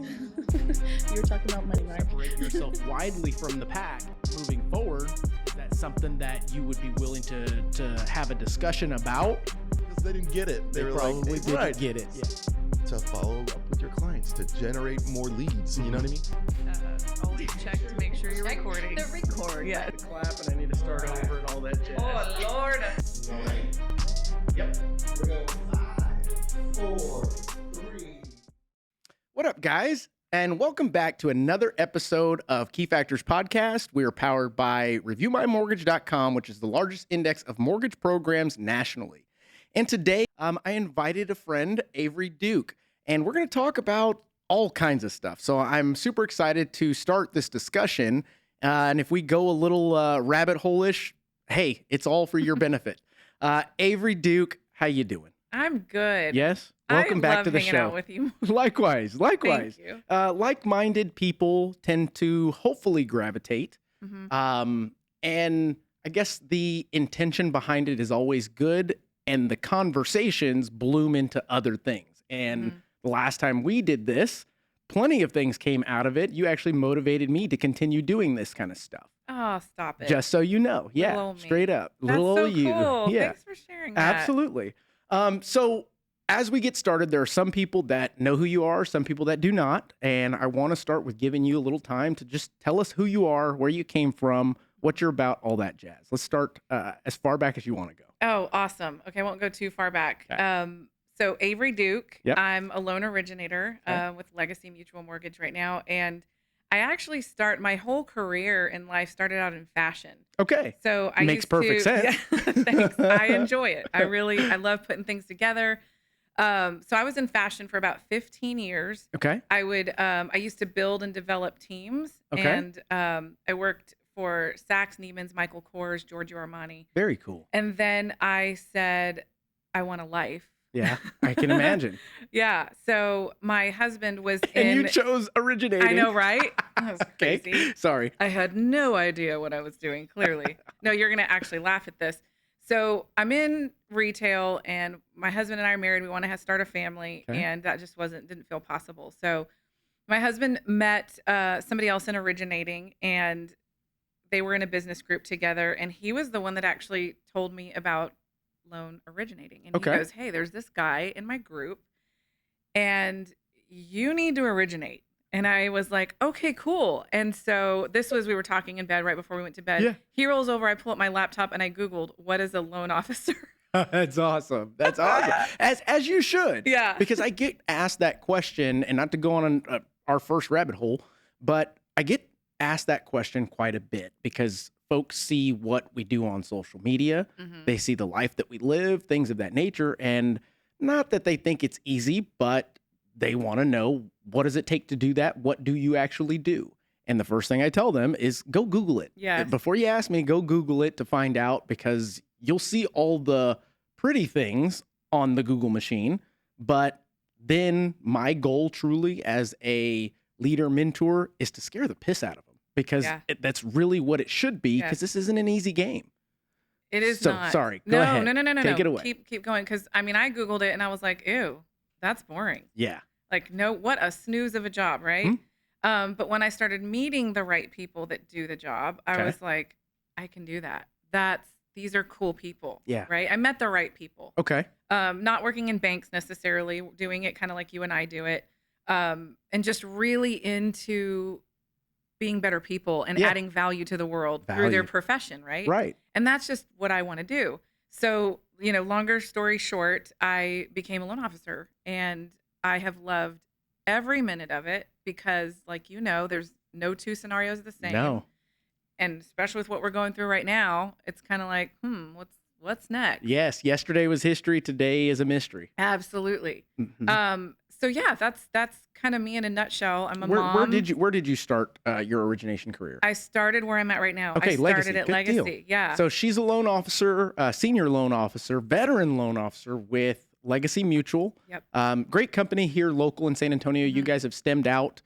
You were talking about money, right? Separate yourself widely from the pack moving forward. That's something that you would be willing to have a discussion about. Because they didn't get it. They were probably like, didn't get it. Yeah. To follow up with your clients, to generate more leads. You know what I mean? Always check to make sure you're recording. The record. Yeah. Clap and I need to start over and all that jazz. Oh, Lord. Yep. We go 5, 4, 3. What up, guys? And welcome back to another episode of Key Factors Podcast. We are powered by ReviewMyMortgage.com, which is the largest index of mortgage programs nationally. And today, I invited a friend, Avery Duke, and we're going to talk about all kinds of stuff. So I'm super excited to start this discussion. And if we go a little rabbit hole-ish, hey, it's all for your benefit. Avery Duke, how you doing? I'm good. Yes? Welcome back to the hanging show. out with you. Likewise. Thank you. Like-minded people tend to hopefully gravitate. Mm-hmm. And I guess the intention behind it is always good, and the conversations bloom into other things. And the last time we did this, plenty of things came out of it. You actually motivated me to continue doing this kind of stuff. Oh, stop it. Just so you know. Yeah, Little old me. straight up. That's Little so old you. cool. Yeah. Thanks for sharing that. Absolutely. So as we get started, there are some people that know who you are, some people that do not. And I want to start with giving you a little time to just tell us who you are, where you came from, what you're about, all that jazz. Let's start as far back as you want to go. Oh, awesome. Okay, I won't go too far back. Okay. So Avery Duke, Yep. I'm a loan originator Okay. with Legacy Mutual Mortgage right now. And I actually my whole career in life started out in fashion. Okay. So I Makes used perfect sense. Yeah, thanks. I enjoy it. I love putting things together. So I was in fashion for about 15 years. Okay. I used to build and develop teams. Okay. And I worked for Saks, Neiman's, Michael Kors, Giorgio Armani. Very cool. And then I said, I want a life. Yeah, I can imagine. Yeah. So my husband was And in. you chose originating. I know, right? That was Okay. crazy. Sorry. I had no idea what I was doing, clearly. No, you're going to actually laugh at this. So I'm in retail, and my husband and I are married. We want to start a family, Okay. and that just didn't feel possible. So my husband met somebody else in originating, and they were in a business group together, and he was the one that actually told me about loan originating. And Okay. he goes, hey, there's this guy in my group, and you need to originate. And I was like, okay, cool. And so we were talking in bed right before we went to bed. Yeah. He rolls over, I pull up my laptop, and I Googled, what is a loan officer? That's awesome. That's awesome. As you should. Yeah. Because I get asked that question, and not to go on our first rabbit hole, but I get asked that question quite a bit because folks see what we do on social media. Mhm. They see the life that we live, things of that nature. And not that they think it's easy, but they want to know, what does it take to do that? What do you actually do? And the first thing I tell them is go Google it. Yes. Before you ask me, go Google it to find out, because you'll see all the pretty things on the Google machine. But then my goal truly as a leader mentor is to scare the piss out of them, because Yeah. that's really what it should be, because this isn't an easy game. It is So, not. sorry. Go ahead. No. Take it away. Keep going. Because, I mean, I Googled it, and I was like, ew, that's boring. Yeah. Like, no, what a snooze of a job, right? But when I started meeting the right people that do the job, I Okay. was like, I can do that. These are cool people. Yeah. Right? I met the right people. Okay. Not working in banks necessarily, doing it kind of like you and I do it. And just really into being better people and Yeah. adding value to the world through their profession, right? Right. And that's just what I want to do. So, longer story short, I became a loan officer, and I have loved every minute of it because, like, there's no two scenarios the same. No. And especially with what we're going through right now, it's kind of like, what's next? Yes. Yesterday was history. Today is a mystery. Absolutely. Mhm. So yeah, that's kind of me in a nutshell. I'm a Where mom. where did you start your origination career? I started where I'm at right now. Okay, I started Legacy. at Good Legacy. deal. Yeah. So she's a loan officer, senior loan officer, veteran loan officer with Legacy Mutual. Yep. Great company here, local in San Antonio. You guys have stemmed out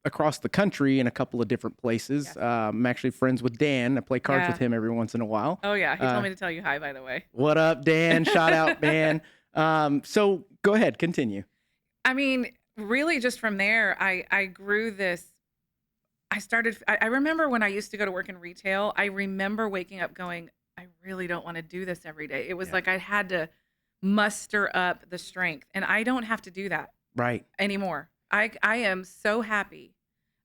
across the country in a couple of different places. Yes. I'm actually friends with Dan. I play cards Yeah. with him every once in a while. Oh yeah, he told me to tell you hi, by the way. What up, Dan? Shout out, Dan. So go ahead, continue. I mean, really just from there, I grew this. I remember when I used to go to work in retail, I remember waking up going, I really don't want to do this every day. It was Yeah. like I had to muster up the strength, and I don't have to do that Right. anymore. I am so happy.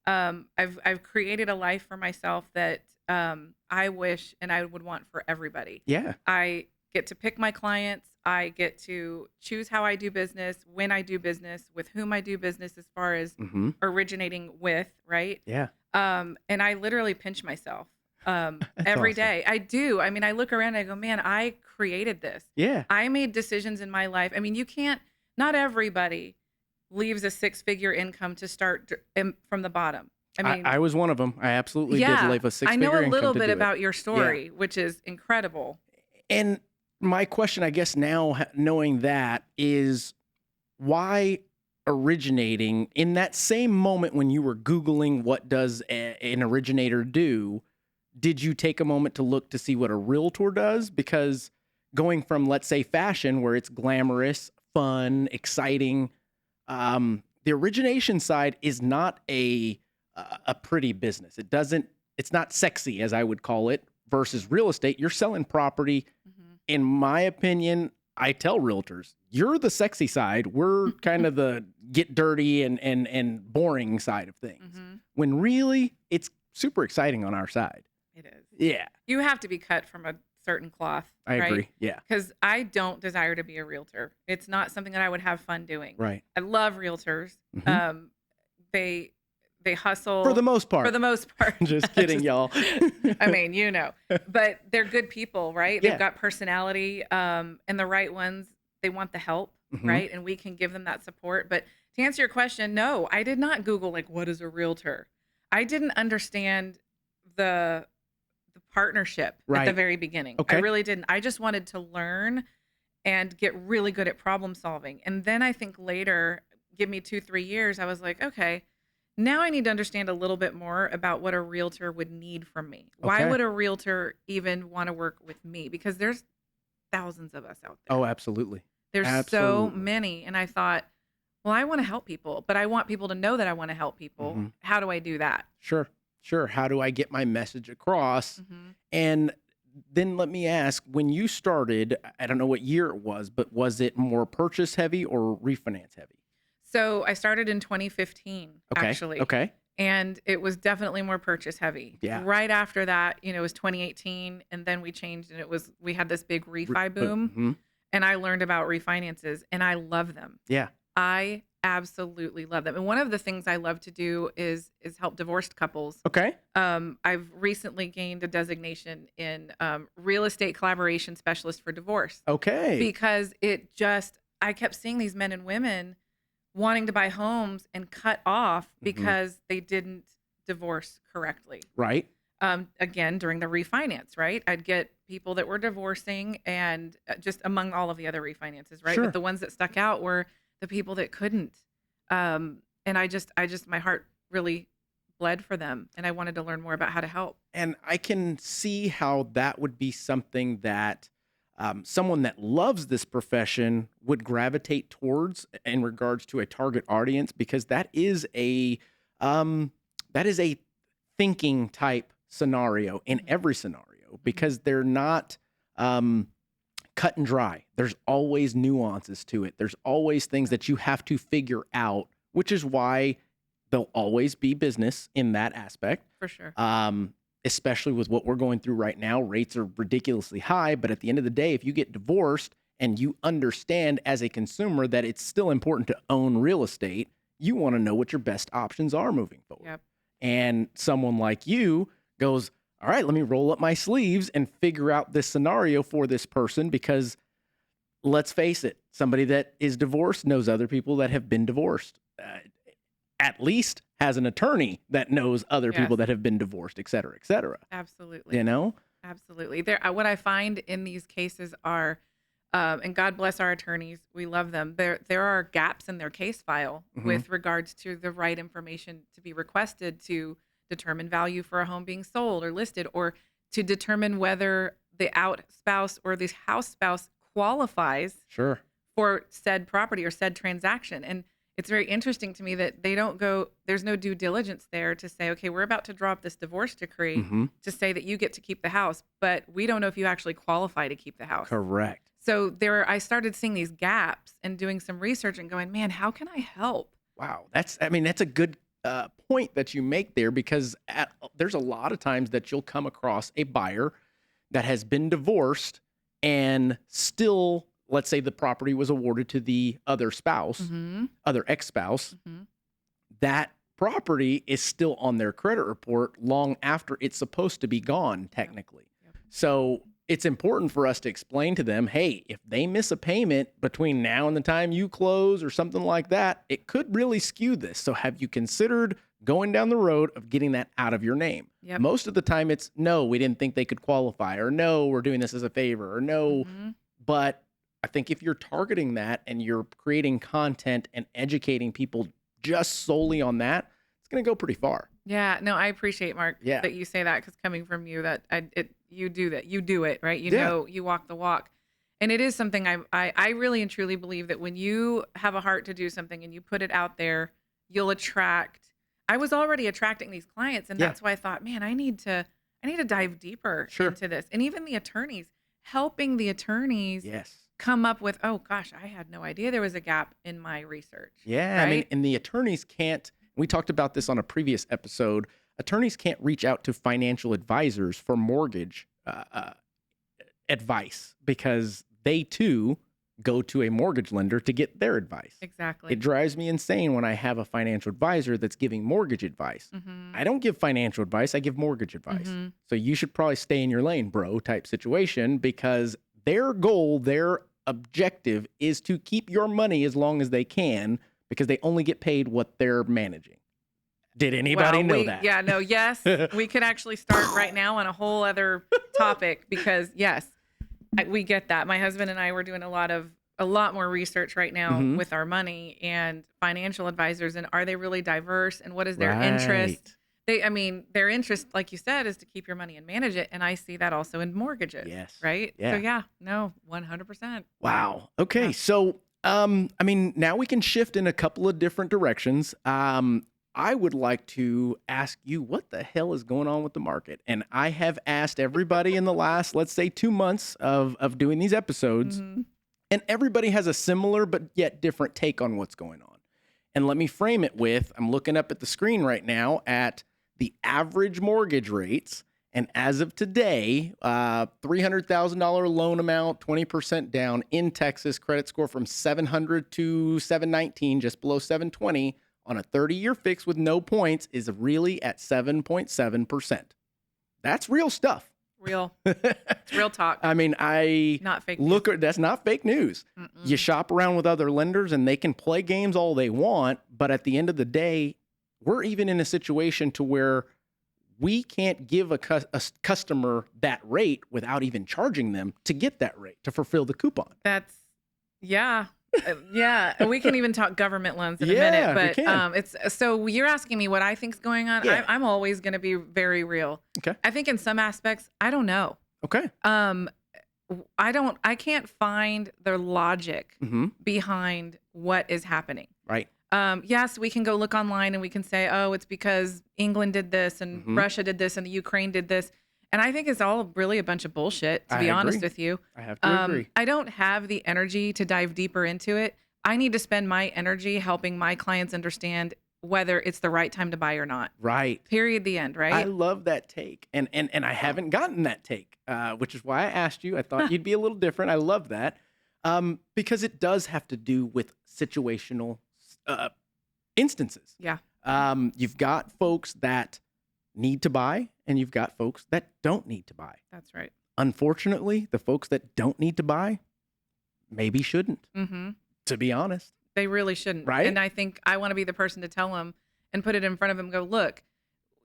I've created a life for myself that I wish and I would want for everybody. Yeah. I get to pick my clients. I get to choose how I do business, when I do business, with whom I do business, as far as Mm-hmm. originating with, right? Yeah. And I literally pinch myself every awesome. day. I do. I mean, I look around and I go, man, I created this. Yeah. I made decisions in my life. I mean, not everybody leaves a 6-figure income to start from the bottom. I mean, I was one of them. I absolutely did yeah, leave a 6-figure I know a income little to bit do it. about your story, which is incredible. And my question, I guess, now knowing that is why originating in that same moment when you were Googling what does an originator do, did you take a moment to look to see what a realtor does? Because going from, let's say, fashion, where it's glamorous, fun, exciting, the origination side is not a pretty business. It's not sexy, as I would call it, versus real estate. You're selling property. Mhm. In my opinion, I tell realtors, you're the sexy side. We're kind of the get dirty and boring side of things. Mhm. When really it's super exciting on our side. It is. Yeah, You have to be cut from a certain cloth. I agree. Yeah, Because I don't desire to be a realtor. It's not something that I would have fun doing. right. I love realtors. Mhm. They hustle For the most part. For the most part. Just kidding, y'all. I mean, but they're good people, right? Yeah. They've got personality, and the right ones, they want the help, Mhm. right? And we can give them that support. But to answer your question, no, I did not Google like what is a realtor. I didn't understand the partnership at the Right. very beginning. I Okay. really didn't. I just wanted to learn and get really good at problem solving. And then I think later, give me 2-3 years, I was like, okay, now I need to understand a little bit more about what a realtor would need from me. Why Okay. would a realtor even want to work with me? Because there's thousands of us out there. Oh, absolutely. There's so absolutely. many. And I thought, well, I want to help people, but I want people to know that I want to help people. Mhm. How do I do that? Sure. How do I get my message across? Mhm. And then let me ask, when you started, I don't know what year it was, but was it more purchase heavy or refinance heavy? So I started in 2015, Okay. actually. Okay. And it was definitely more purchase heavy. Yeah. Right after that, it was 2018, and then we changed, and we had this big refi boom, Mhm. and I learned about refinances, and I love them. Yeah. I absolutely love them. And one of the things I love to do is help divorced couples. Okay. I've recently gained a designation in real estate collaboration specialist for divorce Okay. because I kept seeing these men and women wanting to buy homes and cut off because they didn't divorce correctly. Right. Again, during the refinance, right? I'd get people that were divorcing and just among all of the other refinances, right? Sure. But the ones that stuck out were the people that couldn't. And I just, my heart really bled for them. And I wanted to learn more about how to help. And I can see how that would be something that someone that loves this profession would gravitate towards in regards to a target audience, because that is a thinking type scenario in every scenario, because they're not cut and dry. There's always nuances to it. There's always things that you have to figure out, which is why there'll always be business in that aspect. For sure. Especially with what we're going through right now. Rates are ridiculously high, but at the end of the day, if you get divorced and you understand as a consumer that it's still important to own real estate, you want to know what your best options are moving forward. Yep. And someone like you goes, all right, let me roll up my sleeves and figure out this scenario for this person, because let's face it, somebody that is divorced knows other people that have been divorced. At least has an attorney that knows other people that have been divorced, et cetera, et cetera. Absolutely. You know? Absolutely. What I find in these cases are, and God bless our attorneys, we love them. There are gaps in their case file with regards to the right information to be requested to determine value for a home being sold or listed, or to determine whether the out spouse or the house spouse qualifies Sure. for said property or said transaction. it's very interesting to me that they don't go, there's no due diligence there to say, okay, we're about to draw up this divorce decree Mm-hmm. to say that you get to keep the house, but we don't know if you actually qualify to keep the house. Correct. So I started seeing these gaps and doing some research and going, man, how can I help? Wow. That's a good point that you make there, because there's a lot of times that you'll come across a buyer that has been divorced and still, let's say the property was awarded to the other spouse, other ex-spouse, that property is still on their credit report long after it's supposed to be gone, technically. Yep. So it's important for us to explain to them, hey, if they miss a payment between now and the time you close or something like that, it could really skew this. So have you considered going down the road of getting that out of your name? Yep. Most of the time it's, no, we didn't think they could qualify, or no, we're doing this as a favor, or no. But I think if you're targeting that and you're creating content and educating people just solely on that, it's going to go pretty far. Yeah, no, I appreciate, Mark, Yeah. that you say that, because coming from you, that you do that, you do it, right? You Yeah. know, you walk the walk, and it is something I really and truly believe that when you have a heart to do something and you put it out there, you'll attract. I was already attracting these clients, and Yeah. that's why I thought, man, I need to dive deeper Sure. into this, and even the attorneys, helping the attorneys Yes. come up with, oh gosh, I had no idea there was a gap in my research. Yeah. I mean, Right? and the attorneys can't, we talked about this on a previous episode. Attorneys can't reach out to financial advisors for mortgage advice, because they too go to a mortgage lender to get their advice. Exactly. It drives me insane when I have a financial advisor that's giving mortgage advice. I don't give financial advice, I give mortgage advice. So you should probably stay in your lane, bro, type situation, because their goal, their objective is to keep your money as long as they can, because they only get paid what they're managing. Did anybody know that? Yeah, no, yes. We could actually start right now on a whole other topic, because yes, we get that. My husband and I were doing a lot more research right now with our money and financial advisors, and are they really diverse, and what is their interest? Their interest, like you said, is to keep your money and manage it. And I see that also in mortgages. Yes. Right. Yeah. So yeah, no, 100%. Wow. Okay. Yeah. So, now we can shift in a couple of different directions. I would like to ask you, what the hell is going on with the market? And I have asked everybody in the last, let's say, 2 months of doing these episodes, and everybody has a similar but yet different take on what's going on. And let me frame it with, I'm looking up at the screen right now at the average mortgage rates. And as of today, $300,000 loan amount, 20% down in Texas, credit score from 700 to 719, just below 720, on a 30-year fix with no points, is really at 7.7%. That's real stuff. Real. It's real talk. I mean, Not fake look, that's not fake news. You shop around with other lenders and they can play games all they want, but at the end of the day, we're even in a situation to where we can't give a customer that rate without even charging them to get that rate, to fulfill the coupon. That's, yeah. Yeah. We can even talk government loans in a Yeah, minute, we but can. it's, so you're asking me what I think's going on. Yeah. I'm always going to be very real. Okay. I think in some aspects, I don't know. Okay. I can't find the logic Mm-hmm. behind what is happening. Right. Yes, we can go look online and we can say, oh, it's because England did this and Mhm. Russia did this and the Ukraine did this. And I think it's all really a bunch of bullshit, to I be honest agree. with you. I have to agree. I don't have the energy to dive deeper into it. I need to spend my energy helping my clients understand whether it's the right time to buy or not. Right. Period. The end. I Right. love that take. And I haven't gotten that take, which is why I asked you. I thought you'd be a little different. I love that. Because it does have to do with situational instances. Yeah. You've got folks that need to buy and you've got folks that don't need to buy. That's right. Unfortunately, the folks that don't need to buy maybe shouldn't, Mm-hmm. to be honest. They really shouldn't. Right? And I think I want to be the person to tell them and put it in front of them and go, look,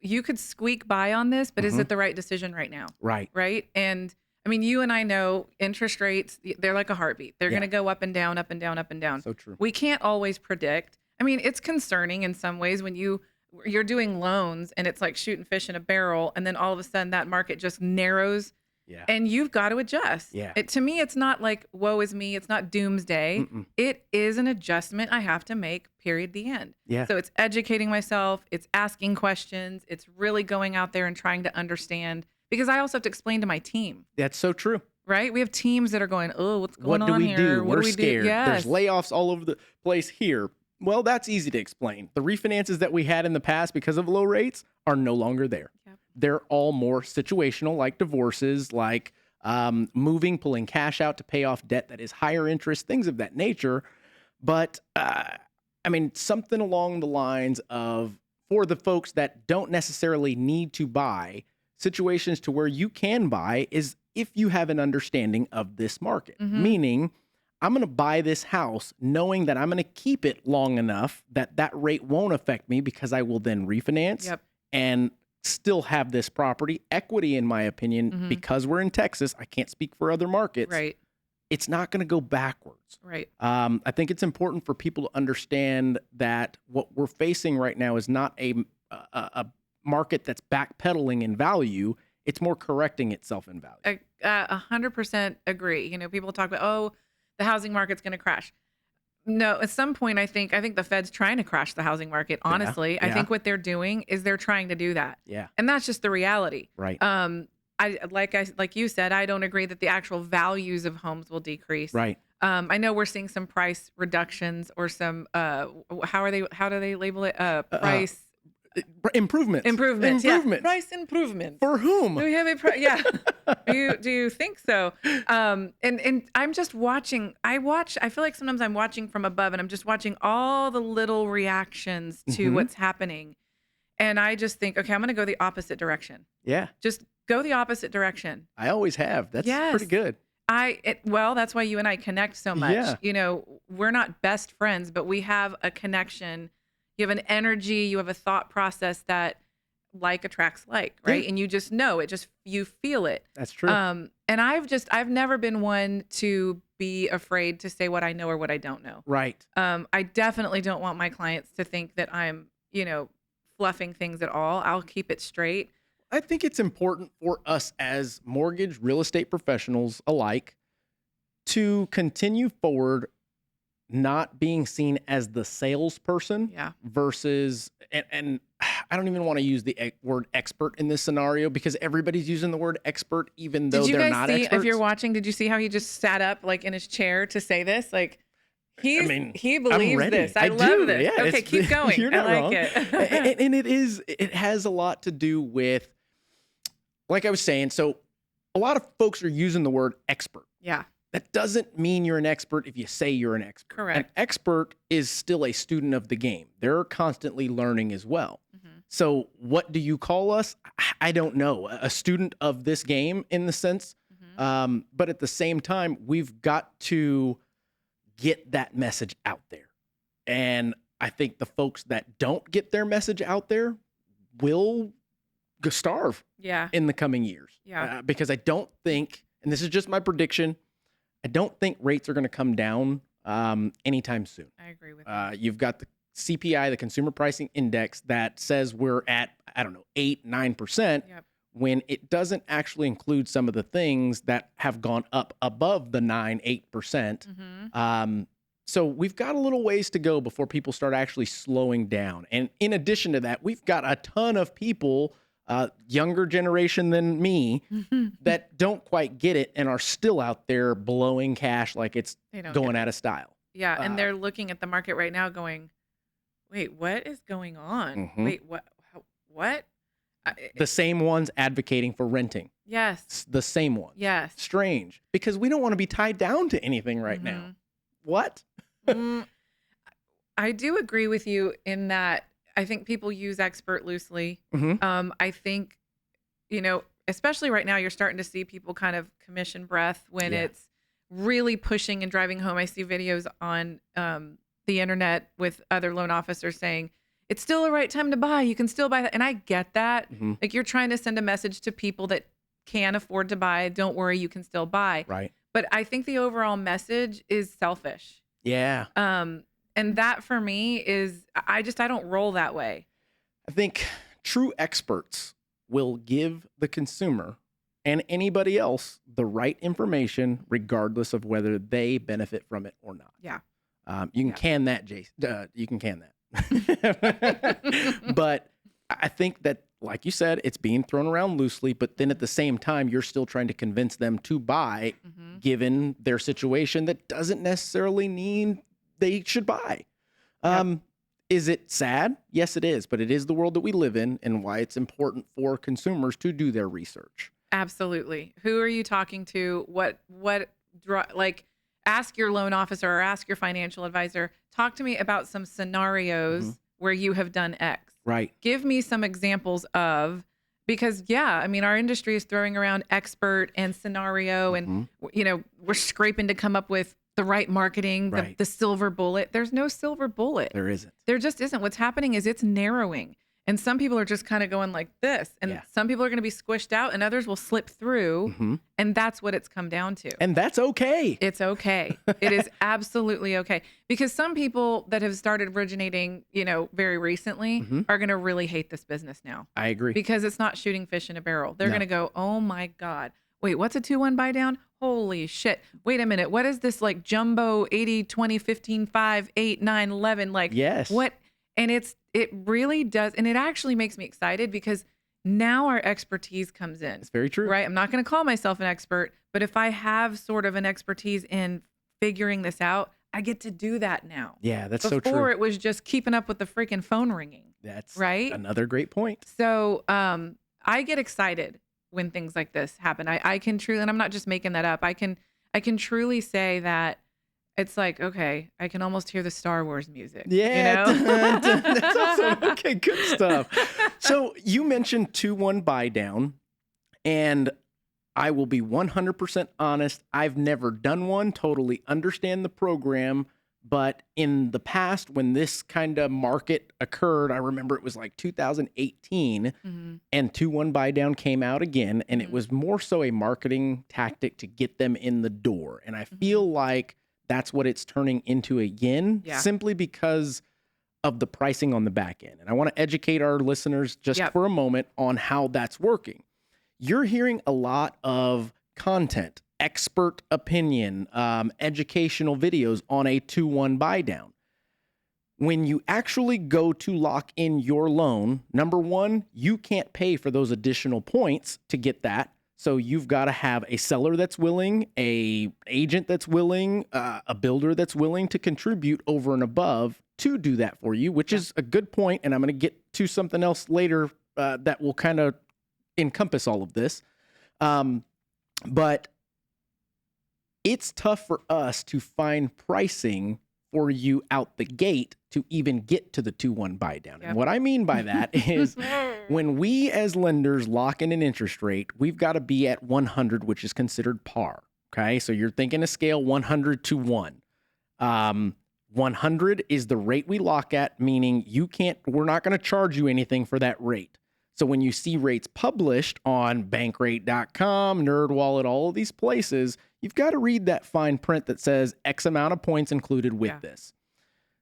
you could squeak by on this, but is Mhm. it the right decision right now? Right. Right. And I mean, you and I know interest rates, they're like a heartbeat. They're Yeah. going to go up and down, up and down, up and down. So true. We can't always predict. I mean, it's concerning in some ways when you're doing loans and it's like shooting fish in a barrel, and then all of a sudden that market just narrows Yeah. And you've got to adjust. Yeah. To me, it's not like, woe is me. It's not doomsday. Mm-mm. It is an adjustment I have to make, period, the end. Yeah. So it's educating myself. It's asking questions. It's really going out there and trying to understand, because I also have to explain to my team. That's so true. Right? We have teams that are going, oh, what's going What do on we here? do? What We're do we scared. do? Yes. There's layoffs all over the place here. Well, that's easy to explain. The refinances that we had in the past because of low rates are no longer there. Yep. They're all more situational, like divorces, like moving, pulling cash out to pay off debt that is higher interest, things of that nature. But I mean, something along the lines of, for the folks that don't necessarily need to buy, situations to where you can buy is if you have an understanding of this market, meaning I'm going to buy this house knowing that I'm going to keep it long enough that that rate won't affect me, because I will then refinance and still have this property equity, in my opinion, because we're in Texas. I can't speak for other markets. Right. It's not going to go backwards. Right. I think it's important for people to understand that what we're facing right now is not a market that's backpedaling in value. It's more correcting itself in value. 100% agree. You know, people talk about, oh, the housing market's going to crash. No, at some point, I think the Fed's trying to crash the housing market. Honestly, I think what they're doing is they're trying to do that. Yeah. And that's just the reality. Right. Like you said, I don't agree that the actual values of homes will decrease. Right. I know we're seeing some price reductions or some how do they label it? Price Improvements. Yeah. Price improvements. For whom? Do we have a price? Yeah. do you think so? And I'm just watching. I feel like sometimes I'm watching from above, and I'm just watching all the little reactions to what's happening. And I just think, okay, I'm going to go the opposite direction. Yeah. Just go the opposite direction. I always have. That's pretty good. Well, that's why you and I connect so much. Yeah. You know, we're not best friends, but we have a connection. You have an energy, you have a thought process that like attracts like, right? Yeah. And you just know it, you feel it. That's true. And I've never been one to be afraid to say what I know or what I don't know. Right. I definitely don't want my clients to think that I'm, fluffing things at all. I'll keep it straight. I think it's important for us as mortgage real estate professionals alike to continue forward, not being seen as the salesperson versus, and I don't even want to use the word expert in this scenario, because everybody's using the word expert, even though they're not experts. Did you guys see, if you're watching, did you see how he just sat up like in his chair to say this? Like, he believes this. I love this. Yeah, okay, keep going. You're not I like wrong. it. and it has a lot to do with, like I was saying, so a lot of folks are using the word expert. Yeah. That doesn't mean you're an expert if you say you're an expert. Correct. An expert is still a student of the game. They're constantly learning as well. So what do you call us? I don't know. A student of this game in the sense. But at the same time, we've got to get that message out there. And I think the folks that don't get their message out there will starve in the coming years. Yeah. Because I don't think, and this is just my prediction, I don't think rates are going to come down anytime soon. I agree with you. You've got the CPI, the Consumer Pricing Index, that says we're at, 8-9%, when it doesn't actually include some of the things that have gone up above the 9-8%. So we've got a little ways to go before people start actually slowing down. And in addition to that, we've got a ton of people, younger generation than me, that don't quite get it and are still out there blowing cash like it's going out of style. Yeah, and they're looking at the market right now going, wait, what is going on? Wait, what? The same ones advocating for renting. Yes. The same ones. Yes. Strange, because we don't want to be tied down to anything right now. What? I do agree with you in that I think people use expert loosely. I think, especially right now, you're starting to see people kind of commission breath when it's really pushing and driving home. I see videos on the internet with other loan officers saying, it's still the right time to buy. You can still buy that. And I get that. Like, you're trying to send a message to people that can afford to buy. Don't worry, you can still buy. Right. But I think the overall message is selfish. Yeah. And that for me is, I don't roll that way. I think true experts will give the consumer and anybody else the right information, regardless of whether they benefit from it or not. Yeah. You can can that, Jason. You can can that. But I think that, like you said, it's being thrown around loosely, but then at the same time, you're still trying to convince them to buy, given their situation that doesn't necessarily mean they should buy. Is it sad? Yes, it is, but it is the world that we live in, and why it's important for consumers to do their research. Absolutely. Who are you talking to? Like, ask your loan officer or ask your financial advisor. Talk to me about some scenarios where you have done X. Right. Give me some examples of, because I mean, our industry is throwing around expert and scenario, and we're scraping to come up with the right marketing, the silver bullet. There's no silver bullet. There isn't. There just isn't. What's happening is it's narrowing. And some people are just kind of going like this. And some people are going to be squished out and others will slip through. And that's what it's come down to. And that's okay. It's okay. It is absolutely okay. Because some people that have started originating, very recently are going to really hate this business now. I agree. Because it's not shooting fish in a barrel. They're going to go, oh my God. Wait, what's a 2-1 buy down? Holy shit. Wait a minute. What is this like jumbo 80, 20, 15, 5, 8, 9, 11? Like, what? And it really does. And it actually makes me excited because now our expertise comes in. It's very true. Right. I'm not going to call myself an expert, but if I have sort of an expertise in figuring this out, I get to do that now. Yeah, that's so true. Before it was just keeping up with the freaking phone ringing. That's right. Another great point. So I get excited when things like this happen. I can truly, and I'm not just making that up. I can truly say that it's like, okay, I can almost hear the Star Wars music. Yeah. That's awesome. Okay, good stuff. So you mentioned 2-1 buy down, and I will be 100% honest. I've never done one, totally understand the program. But in the past, when this kind of market occurred, I remember it was like 2018 and 2-1 buy down came out again. And it was more so a marketing tactic to get them in the door. And I feel like that's what it's turning into again, simply because of the pricing on the back end. And I want to educate our listeners just for a moment on how that's working. You're hearing a lot of content, expert opinion, educational videos on a 2-1 buy down. When you actually go to lock in your loan, number one, you can't pay for those additional points to get that. So you've got to have a seller that's willing, a agent that's willing, a builder that's willing to contribute over and above to do that for you, which is a good point. And I'm going to get to something else later that will kind of encompass all of this. But it's tough for us to find pricing for you out the gate to even get to the 2-1 buy down. And what I mean by that is when we as lenders lock in an interest rate, we've got to be at 100, which is considered par. Okay. So you're thinking a scale 100 to 1. 100 is the rate we lock at, meaning we're not going to charge you anything for that rate. So when you see rates published on bankrate.com, NerdWallet, all of these places, you've got to read that fine print that says X amount of points included with this.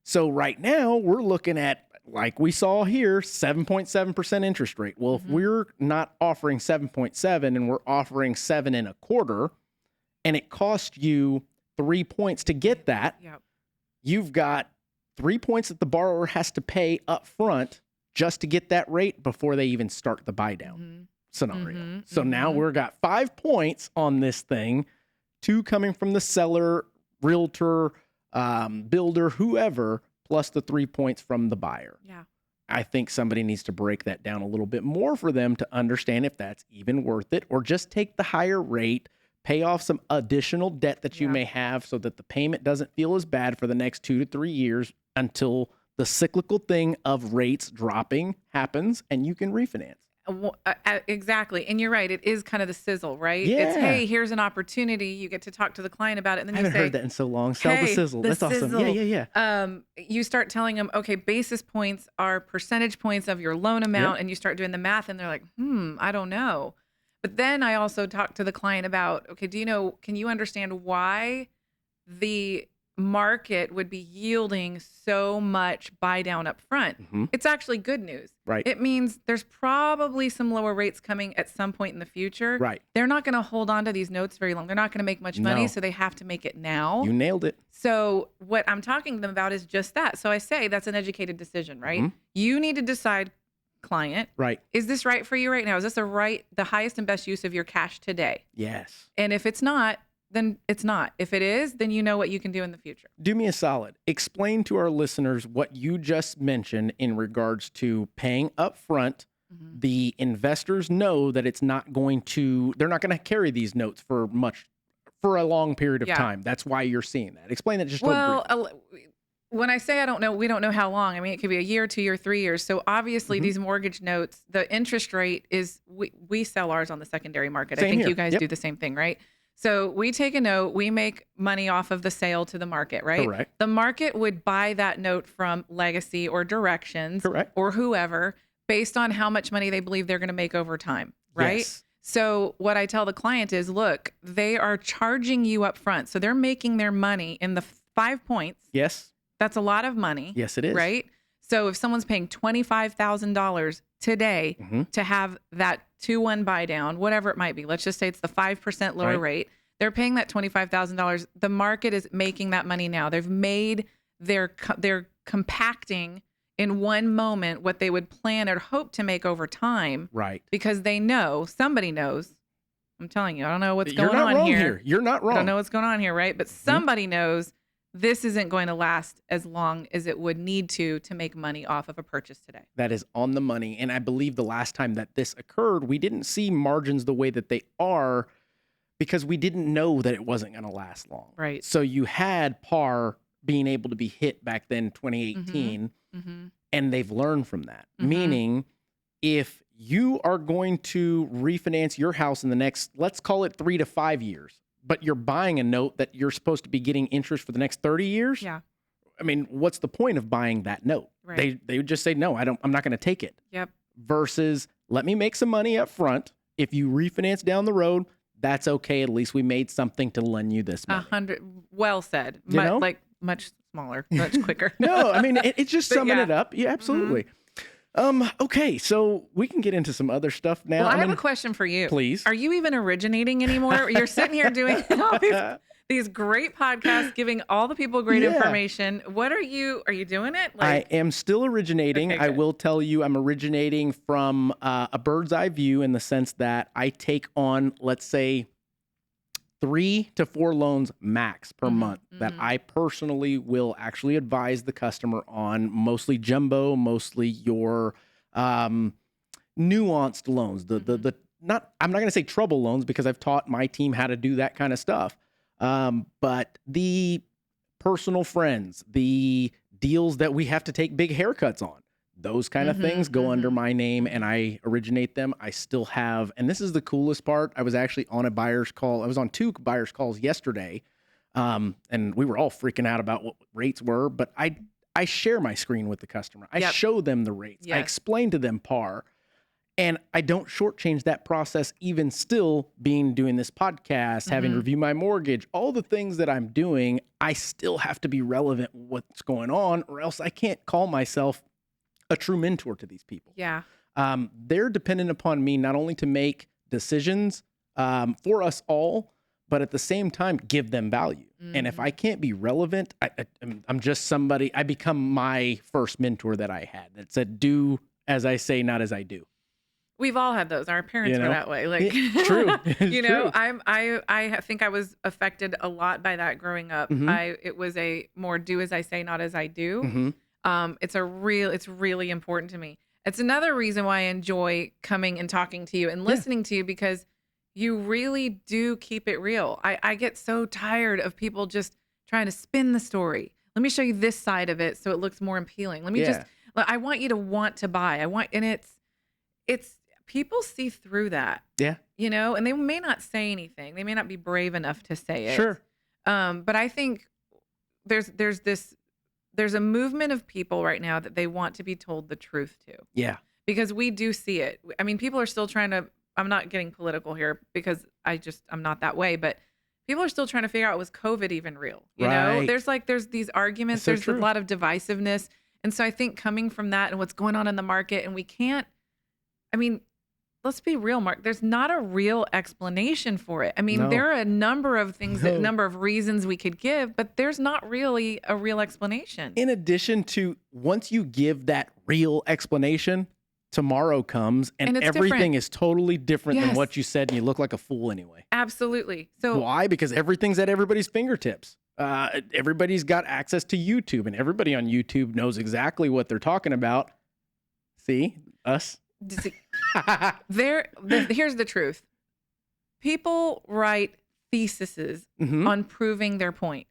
So right now we're looking at, like we saw here, 7.7% interest rate. Well, if we're not offering 7.7 and we're offering 7.25, and it cost you 3 points to get that, you've got 3 points that the borrower has to pay up front just to get that rate before they even start the buy down scenario. So now we've got 5 points on this thing, 2 coming from the seller, realtor, builder, whoever, plus the 3 points from the buyer. I think somebody needs to break that down a little bit more for them to understand if that's even worth it, or just take the higher rate, pay off some additional debt that you may have so that the payment doesn't feel as bad for the next 2 to 3 years until the cyclical thing of rates dropping happens and you can refinance. Exactly. And you're right. It is kind of the sizzle, right? Yeah. It's, hey, here's an opportunity. You get to talk to the client about it. And then I you haven't say, heard that in so long. Sell the sizzle. That's awesome. Yeah. You start telling them, okay, basis points are percentage points of your loan amount. And you start doing the math and they're like, I don't know. But then I also talk to the client about, okay, can you understand why the market would be yielding so much buy down up front. It's actually good news. Right. It means there's probably some lower rates coming at some point in the future. Right. They're not going to hold on to these notes very long. They're not going to make much money, No. so they have to make it now. You nailed it. So what I'm talking to them about is just that. So I say that's an educated decision, right? You need to decide, client, Right. is this right for you right now? Is this the highest and best use of your cash today? Yes. And if it's not, then it's not. If it is, then you know what you can do in the future. Do me a solid. Explain to our listeners what you just mentioned in regards to paying up front. The investors know that they're not going to carry these notes for a long period of time. That's why you're seeing that. Explain that just a little brief. When I say I don't know, we don't know how long. I mean, it could be a year, 2 years, 3 years. So obviously these mortgage notes, the interest rate is, we sell ours on the secondary market. Same I think here. you guys Yep. do the same thing, right? So we take a note, we make money off of the sale to the market, right? Correct. The market would buy that note from Legacy or Directions Correct. or whoever based on how much money they believe they're going to make over time, right? Yes. So what I tell the client is, look, they are charging you up front. So they're making their money in the 5 points. Yes. That's a lot of money. Yes, it is. Right? So if someone's paying $25,000 today to have that 2-1 buy down, whatever it might be, let's just say it's the 5% lower rate, they're paying that $25,000. The market is making that money now. They've made they're compacting in one moment what they would plan or hope to make over time. Right. Because they know, somebody knows. I'm telling you, I don't know what's You're going not on wrong here. You're not wrong. I don't know what's going on here, right? But somebody knows this isn't going to last as long as it would need to make money off of a purchase today. That is on the money. And I believe the last time that this occurred, we didn't see margins the way that they are because we didn't know that it wasn't going to last long. Right. So you had par being able to be hit back then, 2018, and they've learned from that. Meaning, if you are going to refinance your house in the next, let's call it 3 to 5 years, but you're buying a note that you're supposed to be getting interest for the next 30 years. Yeah. I mean, what's the point of buying that note? Right. They would just say, no, I'm not going to take it. Yep. Versus let me make some money up front. If you refinance down the road, that's okay. At least we made something to lend you this money. 100. Well said. You know? Like much smaller, much quicker. No, I mean, it's just But summing yeah. it up. Yeah, absolutely. Okay, so we can get into some other stuff now. Well, I have mean, a question for you. please. Are you even originating anymore? You're sitting here doing all these great podcasts, giving all the people great Yeah. information. What are you doing it? I am still originating. Okay, I good. will tell you, I'm originating from a bird's eye view in the sense that I take on, let's say, 3 to 4 loans max per month that I personally will actually advise the customer on, mostly jumbo, mostly your nuanced loans. The not, I'm not going to say trouble loans because I've taught my team how to do that kind of stuff. But the personal friends, the deals that we have to take big haircuts on, those kind of things go under my name and I originate them. I still have, and this is the coolest part. I was actually on a buyer's call. I was on 2 buyer's calls yesterday. And we were all freaking out about what rates were, but I share my screen with the customer. I show them the rates. I Yes. explain to them par. And I don't shortchange that process, even still doing this podcast, having Review My Mortgage, all the things that I'm doing, I still have to be relevant with what's going on, or else I can't call myself a true mentor to these people. Yeah. They're dependent upon me not only to make decisions for us all, but at the same time, give them value. And if I can't be relevant, I'm just somebody, I become my first mentor that I had that said, do as I say, not as I do. We've all had those. Our parents were that way. Like, True. you know, True. I think I was affected a lot by that growing up. It was a more do as I say, not as I do. It's really important to me. It's another reason why I enjoy coming and talking to you and listening to you, because you really do keep it real. I get so tired of people just trying to spin the story. Let me show you this side of it so it looks more appealing. Let me I want you to want to buy. And it's people see through that. Yeah. You know, and they may not say anything. They may not be brave enough to say it. Sure. But I think there's a movement of people right now that they want to be told the truth to. Yeah. Because we do see it. I mean, people are still trying to, I'm not getting political here because I'm not that way, but people are still trying to figure out, was COVID even real? You know, Right. there's these arguments, That's so there's a true. lot of divisiveness. And so I think coming from that and what's going on in the market, and we can't, I mean, let's be real, Mark, there's not a real explanation for it. I mean, No. there are a number of things, No. a number of reasons we could give, but there's not really a real explanation. In addition to, once you give that real explanation, tomorrow comes and And it's everything different. is totally different than Yes. what you said, and you look like a fool anyway. Absolutely. So Why? Because everything's at everybody's fingertips. Everybody's got access to YouTube, and everybody on YouTube knows exactly what they're talking about. See? Us? here's the truth. People write theses Mhm. on proving their point.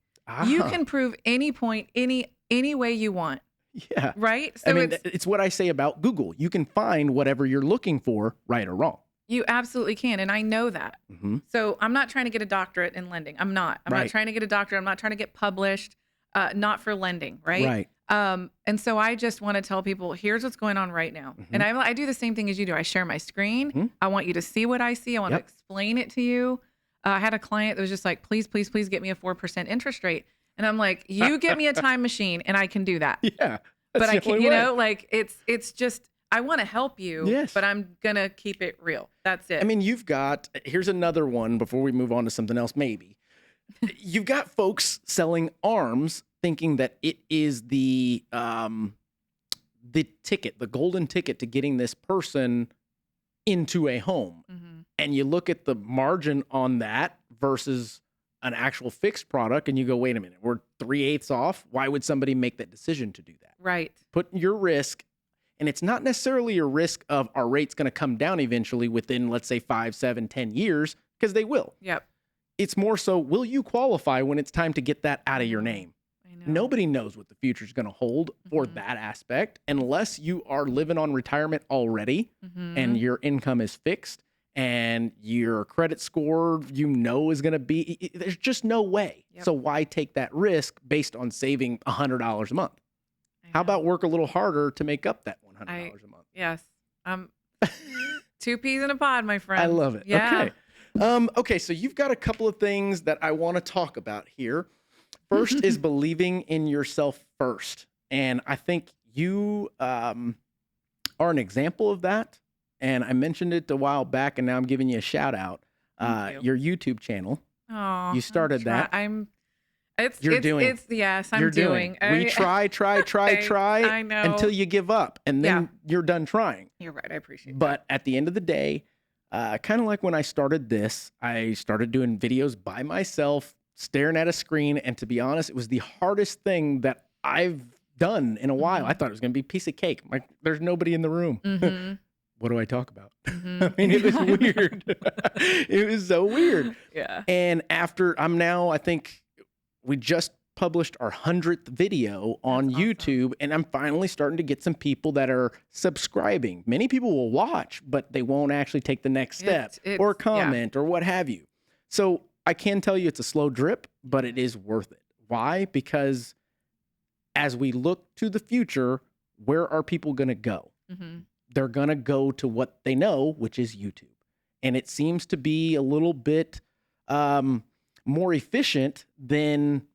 You Ah, can prove any point any way you want, yeah. right? So I mean, it's what I say about Google. You can find whatever you're looking for, right or wrong. you absolutely can, and I know that. Hmm. So I'm not trying to get a doctorate in lending. I'm not Right. trying to get a doctorate. I'm not trying to get published. Not for lending, right? Right. And so I just want to tell people, here's what's going on right now. Mhm. And I do the same thing as you do. I share my screen. Mhm. I want you to see what I see. I want Yep. to explain it to you. I had a client that was just like, please, please, please get me a 4% interest rate. And I'm like, you get me a time machine and I can do that. Yeah. But that's I the can't, only you way. know, like it's just, I want to help you, Yes. but I'm going to keep it real. That's it. I mean, here's another one before we move on to something else, maybe. You've got folks selling arms thinking that it is the ticket, the golden ticket to getting this person into a home. Mhm. And you look at the margin on that versus an actual fixed product and you go, wait a minute, we're 3/8 off. Why would somebody make that decision to do that? Right. Put your risk, and it's not necessarily a risk of our rate's going to come down eventually within, let's say, 5, 7, 10 years, because they will. Yep. It's more so, will you qualify when it's time to get that out of your name? I know. Nobody knows what the future is going to hold for Mhm. that aspect unless you are living on retirement already Mhm. and your income is fixed and your credit score, is going to be, there's just no way. Yep. So why take that risk based on saving $100 a month? I How know. about work a little harder to make up that $100 a month? Yes. Two peas in a pod, my friend. I love it. Yeah. Okay. Okay, so you've got a couple of things that I want to talk about here. First is believing in yourself first. And I think you are an example of that. And I mentioned it a while back, and now I'm giving you a shout out. Thank Your YouTube channel. Oh, You started that. You're doing. Yes, I'm You're doing. We try Thanks, I know. until you give up, and then you're done trying. You're right. I appreciate that. But at the end of the day, kind of like when I started this, I started doing videos by myself, staring at a screen. And to be honest, it was the hardest thing that I've done in a while. Mhm. I thought it was going to be a piece of cake. Like, there's nobody in the room. Mhm. What do I talk about? Mhm. I mean, it was weird. It was so weird. Yeah. And I think we just published our 100th video on That's awesome. YouTube, and I'm finally starting to get some people that are subscribing. Many people will watch, but they won't actually take the next step or yeah. comment or what have you. So I can tell you it's a slow drip, but it is worth it. Why? Because as we look to the future, where are people going to go? Mhm. They're going to go to what they know, which is YouTube. And it seems to be a little bit more efficient than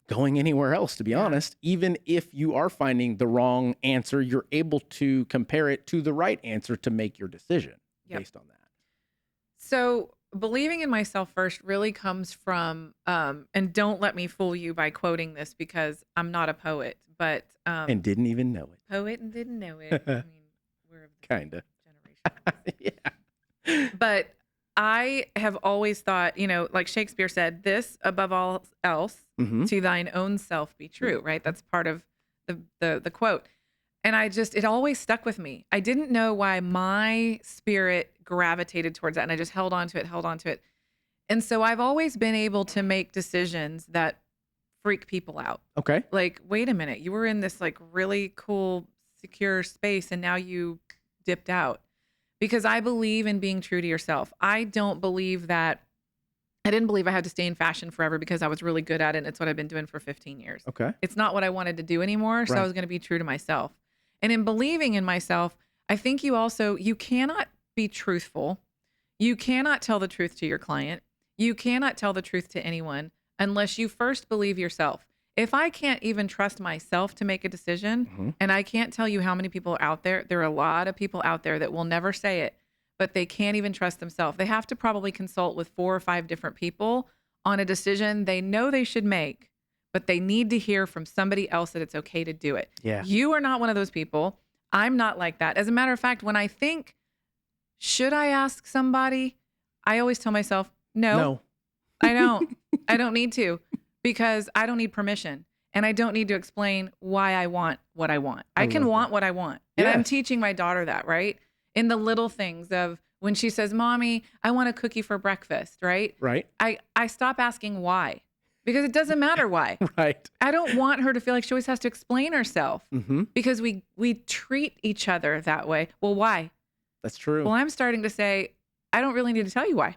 going anywhere else, to be Yeah. honest. Even if you are finding the wrong answer, you're able to compare it to the right answer to make your decision Yep. based on that. So believing in myself first really comes from, and don't let me fool you by quoting this because I'm not a poet, but And didn't even know poet and didn't know it. I mean, we're of the same Kinda. generation. it. Yeah. But I have always thought, like Shakespeare said, this above all else, Mhm. to thine own self be true, right? That's part of the quote. And it always stuck with me. I didn't know why my spirit gravitated towards that. And I just held on to it. And so I've always been able to make decisions that freak people out. Okay. Like, wait a minute, you were in this like really cool, secure space and now you dipped out. Because I believe in being true to yourself. I didn't believe I had to stay in fashion forever because I was really good at it. And it's what I've been doing for 15 years. Okay. It's not what I wanted to do anymore. So I Right. was going to be true to myself. And in believing in myself, I think you cannot be truthful. You cannot tell the truth to your client. You cannot tell the truth to anyone unless you first believe yourself. If I can't even trust myself to make a decision, and I can't tell you how many people are out there are a lot of people out there that will never say it, but they can't even trust themselves. They have to probably consult with 4 or 5 different people on a decision they know they should make, but they need to hear from somebody else that it's okay to do it. Yeah. You are not one of those people. I'm not like that. As a matter of fact, when I think, should I ask somebody? I always tell myself, no. I don't. I don't need to, because I don't need permission, and I don't need to explain why I want what I want. I can want what I want. And I'm Yes. teaching my daughter that, right? In the little things of when she says, Mommy, I want a cookie for breakfast, right? Right. I stop asking why, because it doesn't matter why. Right. I don't want her to feel like she always has to explain herself, Mm-hmm. because we treat each other that way. Well, why? That's true. Well, I'm starting to say, I don't really need to tell you why.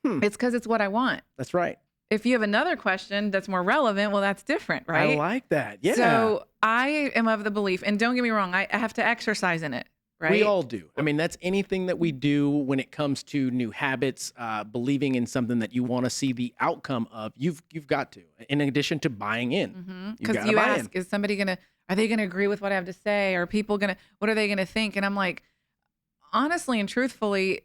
It's because it's what I want. That's right. If you have another question that's more relevant, well, that's different, right? I like that. Yeah. So I am of the belief, and don't get me wrong, I have to exercise in it, right? We all do. I mean, that's anything that we do when it comes to new habits, believing in something that you want to see the outcome of. You've got to, in addition to buying in. Because gotta you buy ask, is somebody are they gonna agree with what I have to say? Are people what are they gonna think? And I'm like, honestly and truthfully,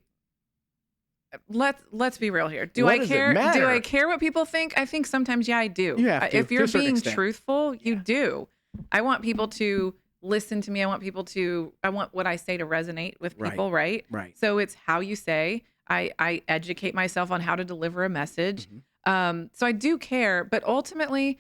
let's be real here. Do What I does it care? Do matter? I care what people think? I think sometimes, yeah, I do. You have to, If to you're a certain being extent. truthful, you do. I want people to listen to me. I want what I say to resonate with Right. people, right? Right. So it's how you say. I educate myself on how to deliver a message. Mm-hmm. So I do care, but ultimately,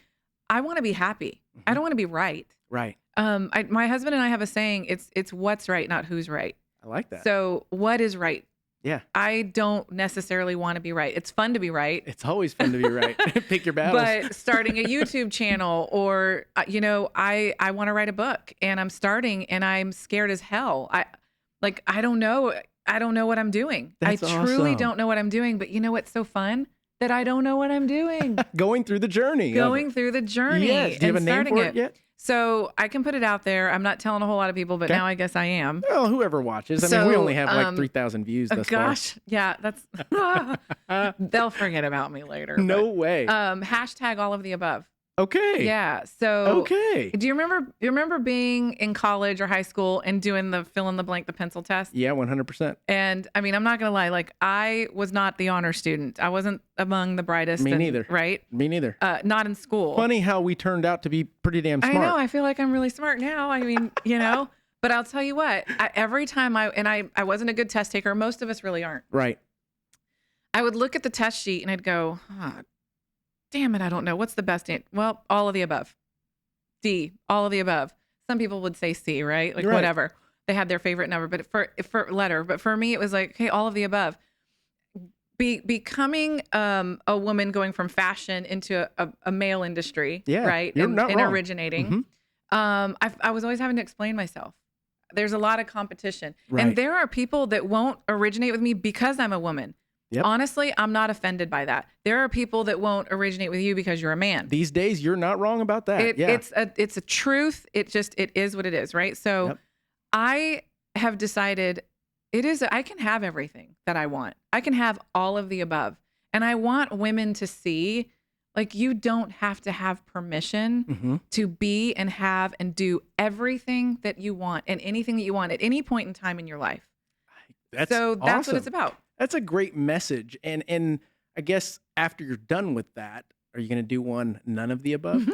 I want to be happy. I don't want to be right. Right. My husband and I have a saying. It's what's right, not who's right. I like that. So what is right? Yeah. I don't necessarily want to be right. It's fun to be right. It's always fun to be right. Pick your battles. But starting a YouTube channel, or I want to write a book, and I'm starting, and I'm scared as hell. I don't know what I'm doing. That's I truly awesome. don't know what I'm doing. But you know what's so fun? That I don't know what I'm doing. Going through the journey. Going through the journey. Yes. Do you have a and name starting for it yet? So I can put it out there. I'm not telling a whole lot of people, but Okay. now I guess I am. Well, whoever watches. I mean, we So, only have like 3,000 views thus Gosh, yeah, that's they'll forget about me later. far. No but, way. hashtag all of the above. Okay. Yeah. So Okay. do you remember being in college or high school and doing the fill in the blank, the pencil test? Yeah, 100%. And I mean, I'm not gonna lie, like I was not the honor student. I wasn't among the brightest. Me neither. Right? Me neither. Not in school. Funny how we turned out to be pretty damn smart. I know. I feel like I'm really smart now. I mean, but I'll tell you what, every time I wasn't a good test taker. Most of us really aren't. Right. I would look at the test sheet and I'd go, damn it, I don't know. What's the best answer? Well, all of the above. D, all of the above. Some people would say C, right? Like Right. whatever. They had their favorite number, but for letter. But for me, it was like, okay, all of the above. Becoming a woman going from fashion into a male industry, Yeah, right? you're and not wrong. originating. Mhm. I was always having to explain myself. There's a lot of competition. Right. And there are people that won't originate with me because I'm a woman. Yep. Honestly, I'm not offended by that. There are people that won't originate with you because you're a man. These days, you're not wrong about that. Yeah. It's a truth. It is what it is, right? So Yep. I have decided I can have everything that I want. I can have all of the above. And I want women to see, like, you don't have to have permission Mhm. to be and have and do everything that you want and anything that you want at any point in time in your life. That's So that's what awesome. it's about. That's a great message. And I guess after you're done with that, are you going to do one none of the above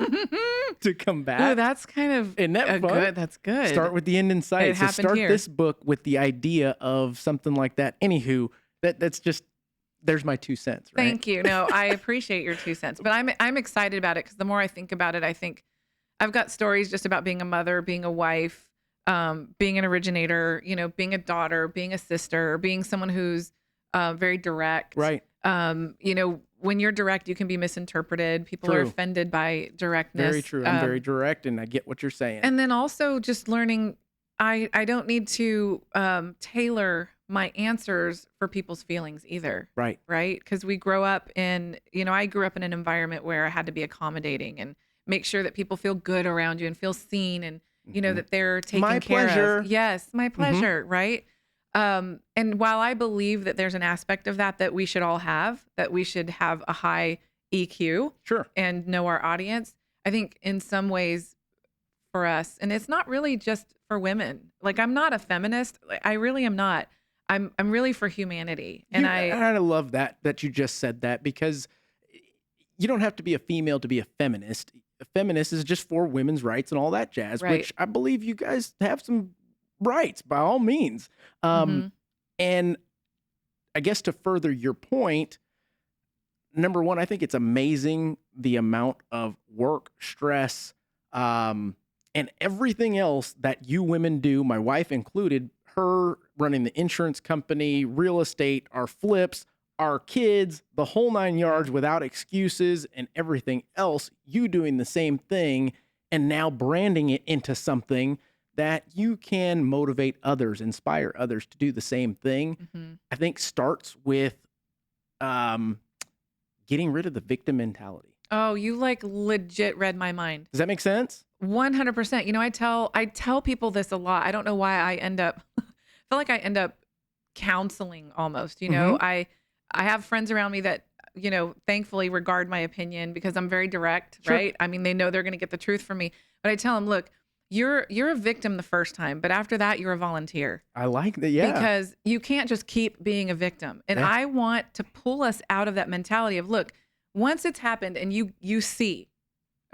to come back? Ooh, that's kind of Isn't that fun? good. That's good. Start with the end in sight. It So happened start here. this book with the idea of something like that. Anywho, that's just there's my 2 cents. Right? Thank you. No, I appreciate your 2 cents, but I'm excited about it because the more I think about it, I think I've got stories just about being a mother, being a wife, being an originator, being a daughter, being a sister, being someone who's very direct. Right. When you're direct, you can be misinterpreted. People are True. offended by directness. Very true. I'm very direct, and I get what you're saying. And then also just learning, I don't need to tailor my answers for people's feelings either. right. Right? Because we grow up I grew up in an environment where I had to be accommodating and make sure that people feel good around you and feel seen and, Mhm. that they're taken My care pleasure. of. Yes, my pleasure. Right? And while I believe that there's an aspect of that we should all have, that we should have a high EQ Sure. and know our audience, I think in some ways for us, and it's not really just for women. Like, I'm not a feminist. I really am not. I'm really for humanity. And I love that you just said that, because you don't have to be a female to be a feminist. A feminist is just for women's rights and all that jazz, Right. which I believe you guys have some rights by all means. And I guess to further your point, number one, I think it's amazing the amount of work, stress, and everything else that you women do, my wife included, her running the insurance company, real estate, our flips, our kids, the whole 9 yards without excuses, and everything else, you doing the same thing and now branding it into something that you can motivate others, inspire others to do the same thing. I think starts with getting rid of the victim mentality. Oh, you like legit read my mind. Does that make sense? 100%. You know, I tell people this a lot. I don't know why I end up, I feel like I end up counseling almost, you know. I have friends around me that, you know, thankfully regard my opinion because I'm very direct, Sure. right? I mean, they know they're going to get the truth from me, but I tell them, look, you're a victim the first time, but after that, you're a volunteer. I like that. Yeah. Because you can't just keep being a victim. And Yeah. I want to pull us out of that mentality of, look, once it's happened and you see,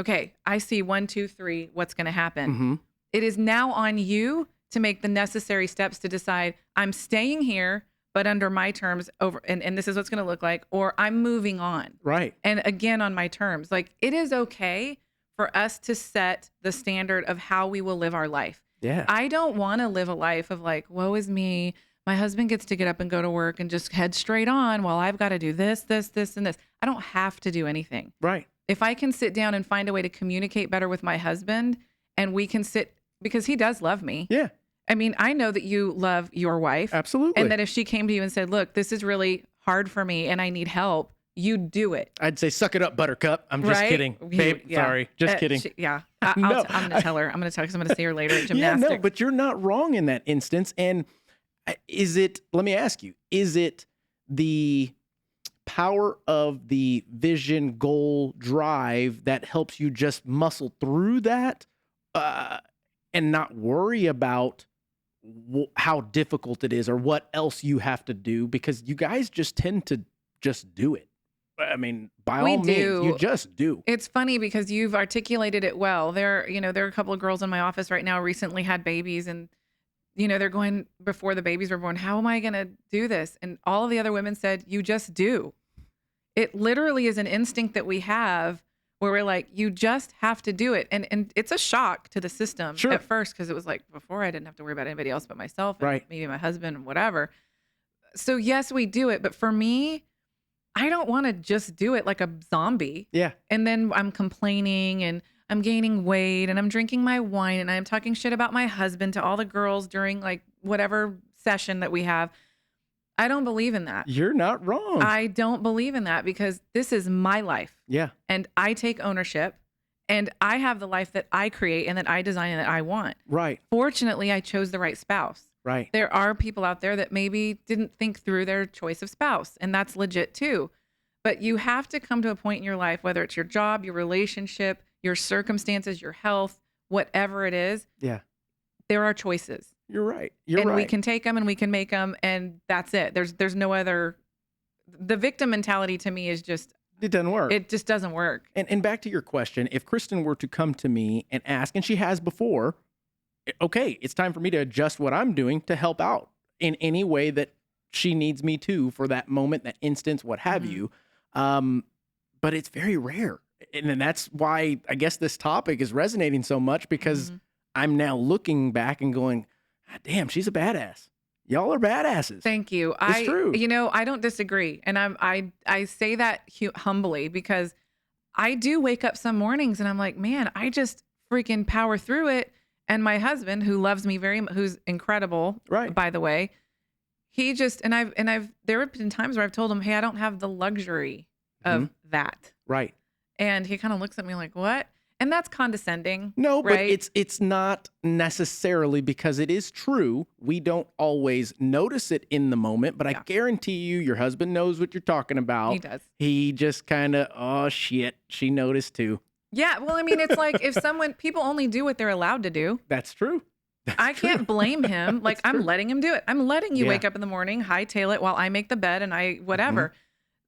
okay, I see 1, 2, 3, what's going to happen. It is now on you to make the necessary steps to decide, I'm staying here, but under my terms over, and this is what's going to look like, or I'm moving on. Right. And again, on my terms. Like, it is okay for us to set the standard of how we will live our life. Yeah. I don't want to live a life of like, woe is me. My husband gets to get up and go to work and just head straight on while I've got to do this, this, this, and this. I don't have to do anything. Right. If I can sit down and find a way to communicate better with my husband, and we can sit, because he does love me. Yeah. I mean, I know that you love your wife. Absolutely. And that if she came to you and said, look, this is really hard for me and I need help, you'd do it. I'd say, suck it up, buttercup. I'm just Right? kidding. Babe, Yeah. sorry. Just kidding. I'm No, going to tell her. I'm going to tell her because I'm going to see her later at Yeah, gymnastics. no, but you're not wrong in that instance. And let me ask you, is it the power of the vision, goal, drive that helps you just muscle through that and not worry about how difficult it is or what else you have to do? Because you guys just tend to just do it. I mean, by We all means, do. you just do. It's funny because you've articulated it well. There are a couple of girls in my office right now recently had babies, and they're going before the babies were born, how am I going to do this? And all of the other women said, you just do. It literally is an instinct that we have where we're like, you just have to do it. And it's a shock to the system Sure. at first, because it was like, before I didn't have to worry about anybody else but myself, and Right. maybe my husband and whatever. So yes, we do it. But for me, I don't want to just do it like a zombie. Yeah. And then I'm complaining and I'm gaining weight and I'm drinking my wine and I'm talking shit about my husband to all the girls during like whatever session that we have. I don't believe in that. You're not wrong. I don't believe in that, because this is my life yeah. and I take ownership and I have the life that I create and that I design and that I want. Right. Fortunately, I chose the right spouse. Right. There are people out there that maybe didn't think through their choice of spouse, and that's legit too. But you have to come to a point in your life, whether it's your job, your relationship, your circumstances, your health, whatever it is, Yeah. there are choices. You're right. You're and right. we can take them and we can make them, and that's it. There's no other. The victim mentality to me is just, It doesn't work. it just doesn't work. And back to your question, if Kristen were to come to me and ask, and she has before, okay, it's time for me to adjust what I'm doing to help out in any way that she needs me to for that moment, that instance, what have Mhm. you. But it's very rare. And then that's why I guess this topic is resonating so much, because Mhm. I'm now looking back and going, "God damn, she's a badass. Y'all are badasses." Thank you. It's true. I don't disagree, and I say that humbly, because I do wake up some mornings and I'm like, man, I just freaking power through it. And my husband, who loves me very much, who's incredible, Right. by the way, he just, there have been times where I've told him, hey, I don't have the luxury of that. Right. And he kind of looks at me like, what? And that's condescending. No, but right? it's not necessarily, because it is true. We don't always notice it in the moment, but I Yeah. guarantee you your husband knows what you're talking about. He does. He just kind of, oh shit, she noticed too. Yeah. Well, I mean, it's like if people only do what they're allowed to do. That's true. I can't blame him. Like, That's I'm true. letting him do it. I'm letting you Yeah. wake up in the morning, hightail it while I make the bed and I whatever.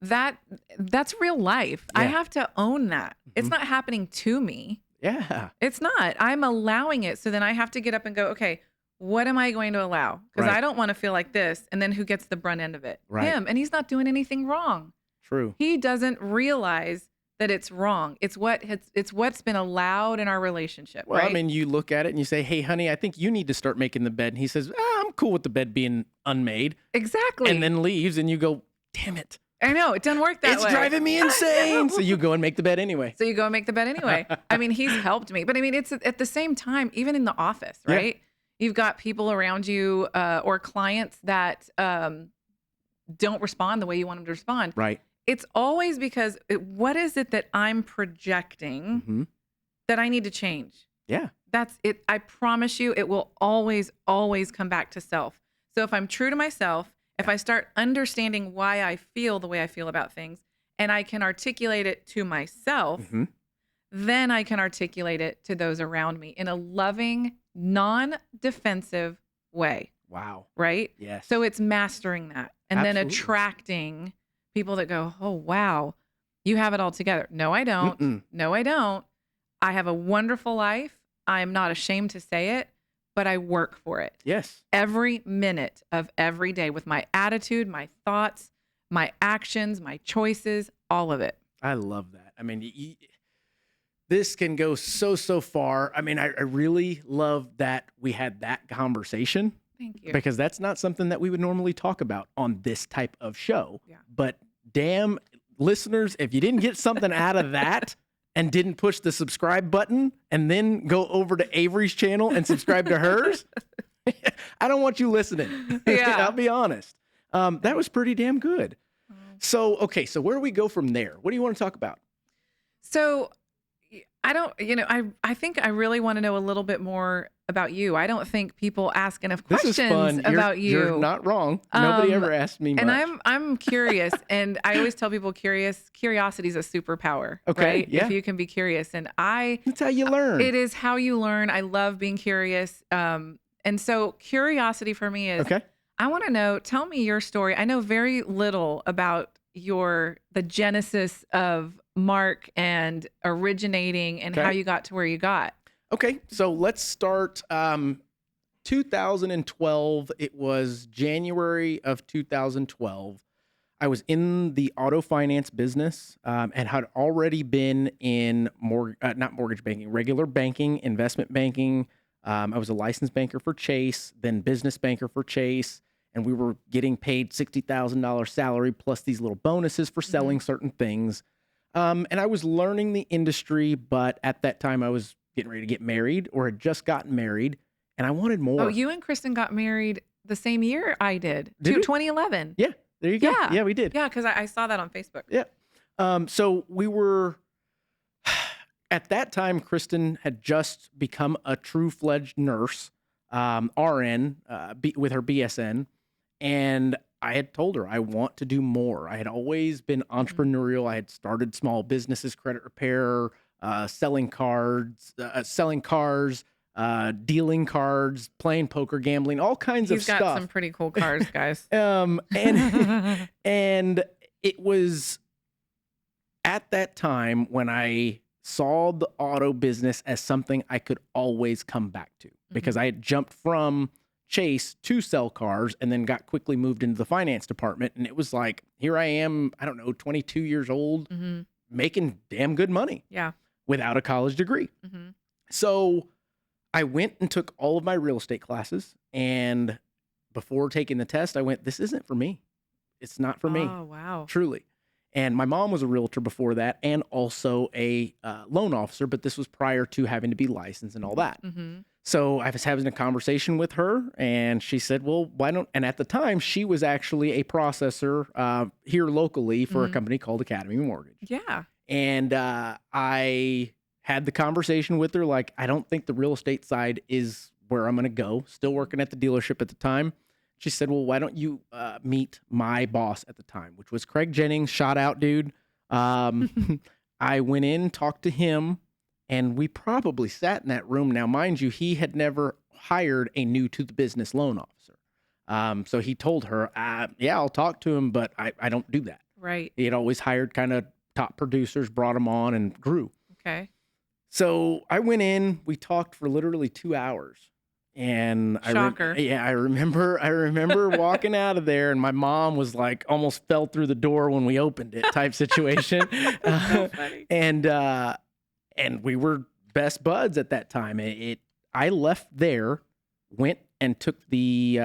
That's real life. I Yeah. have to own that. It's not happening to me. Yeah. It's not. I'm allowing it. So then I have to get up and go, okay, what am I going to allow? Because Right. I don't want to feel like this. And then who gets the brunt end of it? Right. Him. And he's not doing anything wrong. True. He doesn't realize that it's wrong. It's what's been allowed in our relationship. Well, right? I mean, you look at it and you say, hey, honey, I think you need to start making the bed. And he says, I'm cool with the bed being unmade. Exactly. And then leaves and you go, damn it. I know it doesn't work that It's way. driving me insane. So you go and make the bed anyway. So you go and make the bed anyway. I mean, he's helped me, but I mean, it's at the same time, even in the office, Yeah. right? You've got people around you or clients that don't respond the way you want them to respond. Right. It's always because what is it that I'm projecting Hmm. that I need to change? Yeah. That's it. I promise you, it will always, always come back to self. So if I'm true to myself, if I start understanding why I feel the way I feel about things and I can articulate it to myself, Hmm. then I can articulate it to those around me in a loving, non-defensive way, Wow. right? Yes. So it's mastering that and then Absolutely. attracting people that go, oh, wow, you have it all together. No, I don't. Mm-mm. No, I don't. I have a wonderful life. I am not ashamed to say it, but I work for it Yes. every minute of every day with my attitude, my thoughts, my actions, my choices, all of it. I love that. I mean, this can go so far. I mean, I really love that we had that conversation, Thank you. because that's not something that we would normally talk about on this type of show. Yeah. But damn, listeners, if you didn't get something out of that and didn't push the subscribe button and then go over to Avery's channel and subscribe to hers, I don't want you listening. Yeah. I'll be honest. That was pretty damn good. So, okay, so where do we go from there? What do you want to talk about? So I don't, I think I really want to know a little bit more about you. I don't think people ask enough This questions is fun. about you. You're not wrong. Nobody ever asked me much. And I'm curious, and I always tell people curiosity is a superpower. Okay, right? yeah. If you can be curious, and That's how you learn. it is how you learn. I love being curious. And so curiosity for me is, Okay. I want to know, tell me your story. I know very little about the genesis of Mark and originating and Okay. how you got to where you got. Okay, so let's start 2012. It was January of 2012. I was in the auto finance business and had already been in not mortgage banking, regular banking, investment banking. I was a licensed banker for Chase, then business banker for Chase, and we were getting paid $60,000 salary plus these little bonuses for selling certain things. And I was learning the industry, but at that time I was getting ready to get married or had just gotten married, and I wanted more. Oh, you and Kristen got married the same year I did. Did we? 2011. Yeah, there you go. Yeah. Yeah, we did. Yeah, because I saw that on Facebook. Yeah. So we were, at that time, Kristen had just become a true-fledged nurse, RN, with her BSN. And I had told her, I want to do more. I had always been entrepreneurial. I had started small businesses, credit repair, selling cars, dealing cards, playing poker, gambling, all kinds He's of got stuff. some pretty cool cars, guys. And and it was at that time when I saw the auto business as something I could always come back to, because I had jumped from Chase to sell cars and then got quickly moved into the finance department. And it was like, here I am, I don't know, 22 years old, making damn good money Yeah. without a college degree. Mhm. So I went and took all of my real estate classes. And before taking the test, I went, this isn't for me. It's not for me, Oh, wow. truly. And my mom was a realtor before that and also a loan officer, but this was prior to having to be licensed and all that. Mm-hmm. So I was having a conversation with her, and she said, well, why don't, and at the time, she was actually a processor here locally for a company called Academy Mortgage. Yeah. And I had the conversation with her, like, I don't think the real estate side is where I'm going to go. Still working at the dealership at the time. She said, well, why don't you meet my boss at the time, which was Craig Jennings. Shout out, dude. I went in, talked to him, and we probably sat in that room. Now, mind you, he had never hired a new to the business loan officer. So he told her, yeah, I'll talk to him, but I don't do that. Right. He had always hired kind of top producers, brought them on, and grew. Okay. So I went in, we talked for literally 2 hours. And Shocker. I remember walking out of there, and my mom was like, almost fell through the door when we opened it type situation. So funny. And we were best buds at that time. I left there, went and took the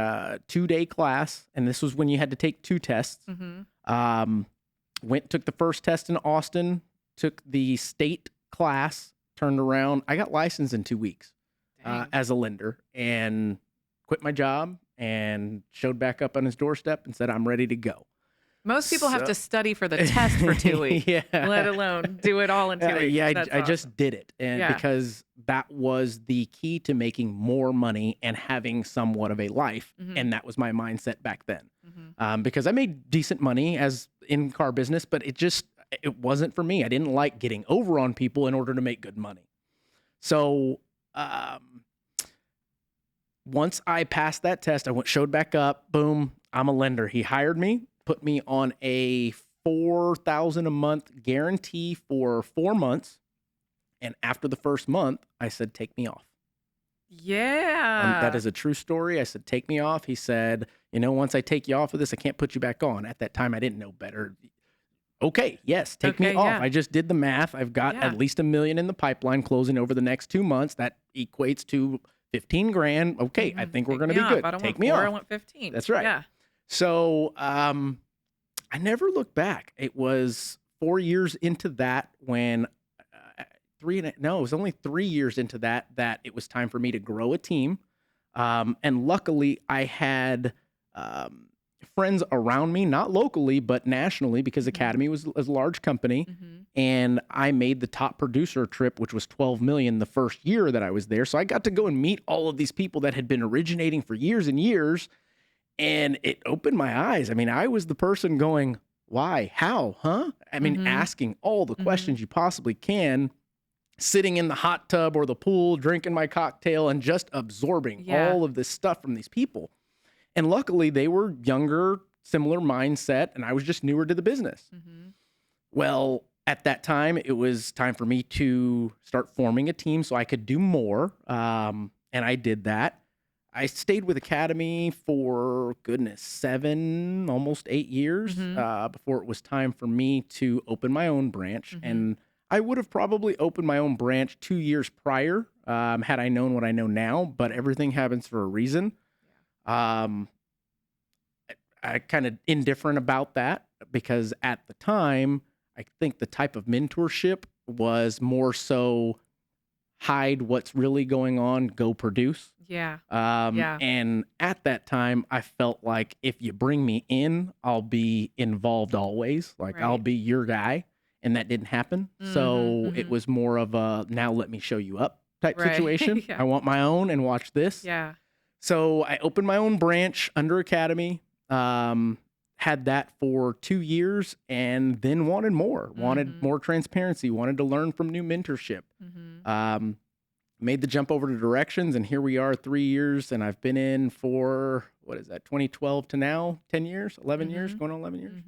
2-day class. And this was when you had to take 2 tests. Took the first test in Austin, took the state class, turned around. I got licensed in 2 weeks. As a lender, and quit my job and showed back up on his doorstep and said, I'm ready to go. Most people have to study for the test for 2 weeks, let alone do it all in 2 weeks. Yeah, That's I awesome. just did it. And because that was the key to making more money and having somewhat of a life. And that was my mindset back then. Because I made decent money as in car business, but it wasn't for me. I didn't like getting over on people in order to make good money. So once I passed that test, I showed back up, boom, I'm a lender. He hired me, put me on a $4,000 a month guarantee for 4 months. And after the first month, I said, take me off. Yeah. That is a true story. I said, take me off. He said, once I take you off of this, I can't put you back on. At that time, I didn't know better. Okay, yes, take me off. I just did the math. I've got at least $1 million in the pipeline closing over the next 2 months. That equates to $15,000. Okay, I think we're going to be good. Take me off. I want 15. That's right. Yeah. So I never looked back. It was 4 years into that when it was only 3 years into that it was time for me to grow a team. And luckily, I had friends around me, not locally, but nationally, because Academy was a large company. And I made the top producer trip, which was $12 million the first year that I was there. So I got to go and meet all of these people that had been originating for years and years. And it opened my eyes. I mean, I was the person going, why, how, huh? I mean, asking all the questions you possibly can, sitting in the hot tub or the pool, drinking my cocktail and just absorbing all of this stuff from these people. And luckily, they were younger, similar mindset, and I was just newer to the business. Well, at that time, it was time for me to start forming a team so I could do more, and I did that. I stayed with Academy for, 7, almost 8 years before it was time for me to open my own branch. And I would have probably opened my own branch 2 years prior had I known what I know now, but everything happens for a reason. I kind of indifferent about that because at the time, I think the type of mentorship was more so hide what's really going on, go produce. And at that time, I felt like if you bring me in, I'll be involved always. Like I'll be your guy. And that didn't happen. So it was more of a, now let me show you up type situation. I want my own and watch this. So I opened my own branch under Academy, had that for 2 years, and then wanted more transparency, wanted to learn from new mentorship. Made the jump over to Directions, and here we are 3 years, and I've been in for, 2012 to now, 10 years, 11 years, going on 11 years.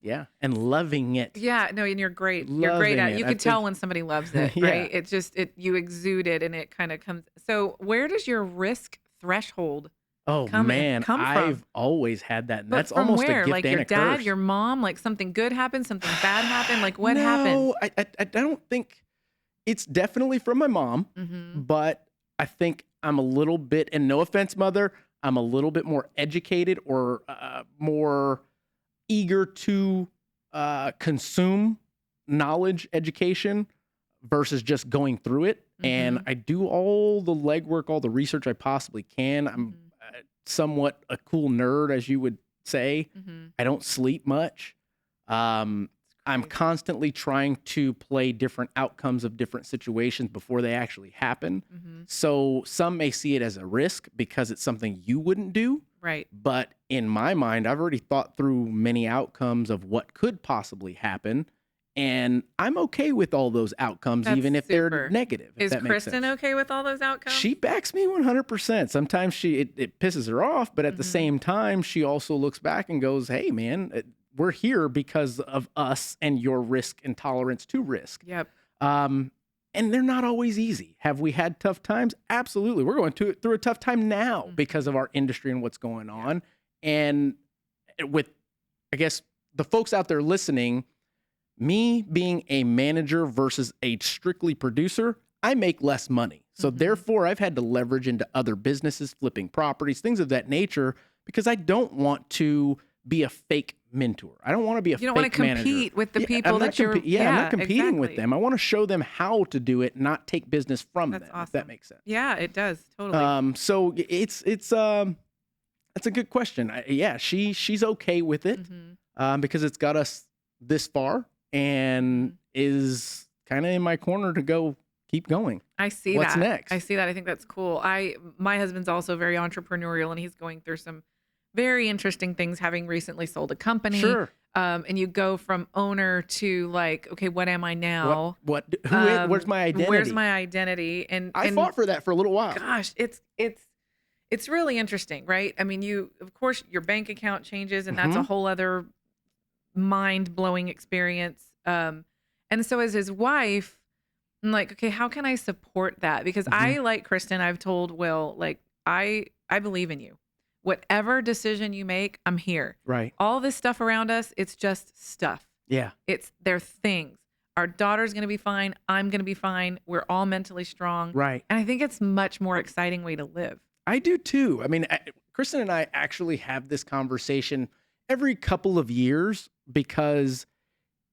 Yeah, and loving it. Yeah, no, and you're great. You're great at it. You can tell when somebody loves it, right? It's just, you exude it, and it kind of comes. So where does your risk threshold come from? I've always had that, and but that's from almost where? a gift like and your a dad, curse. your mom, like something good happened, something bad happened? Like what happened? No, I don't think it's definitely from my mom, but I think I'm a little bit, and no offense, mother, I'm a little bit more educated or more eager to consume knowledge, education versus just going through it. And I do all the legwork, all the research I possibly can. I'm somewhat a cool nerd, as you would say. I don't sleep much. I'm crazy. constantly trying to play different outcomes of different situations before they actually happen. Mm-hmm. So some may see it as a risk because it's something you wouldn't do. Right. But in my mind, I've already thought through many outcomes of what could possibly happen. And I'm okay with all those outcomes, That's even if super. they're negative. If Is that makes Kristen sense. okay with all those outcomes? She backs me 100%. Sometimes it pisses her off, but at the Mhm. same time, she also looks back and goes, "Hey, man, we're here because of us and your risk and tolerance to risk." Yep. And they're not always easy. Have we had tough times? Absolutely. We're going through a tough time now because of our industry and what's going on. And with, I guess, the folks out there listening, me being a manager versus a strictly producer, I make less money. So therefore, I've had to leverage into other businesses, flipping properties, things of that nature, because I don't want to be a fake mentor. I don't want to be a fake You don't want to manager. compete with the Yeah, people I'm not that you're. I'm not competing with exactly. them. I want to show them how to do it, not take business from That's them. awesome. If that makes sense. Yeah, it does totally. So it's that's a good question. She's okay with it Mhm. because it's got us this far and is kind of in my corner to go keep going. I see What's that. next? I see that. I think that's cool. My husband's also very entrepreneurial, and he's going through some very interesting things, having recently sold a company. Sure. And you go from owner to like, okay, what am I now? Where's my identity? Where's my identity? And I fought for that for a little while. gosh, it's really interesting, right? I mean, of course your bank account changes, and that's a whole other mind-blowing experience. And so as his wife, I'm like, okay, how can I support that? Because I, like Kristen, I've told Will, like, I believe in you. Whatever decision you make, I'm here. Right. All this stuff around us, it's just stuff. Yeah. They're things. Our daughter's going to be fine. I'm going to be fine. We're all mentally strong. Right. And I think it's much more exciting way to live. I do too. I mean, Kristen and I actually have this conversation every couple of years because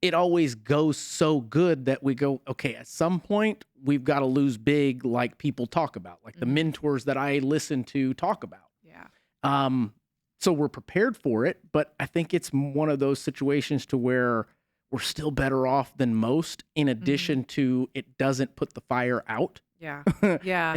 it always goes so good that we go, okay, at some point we've got to lose big, like people talk about, like the mentors that I listen to talk about. Yeah. So we're prepared for it, but I think it's one of those situations to where we're still better off than most, in addition to it doesn't put the fire out. Yeah. Yeah.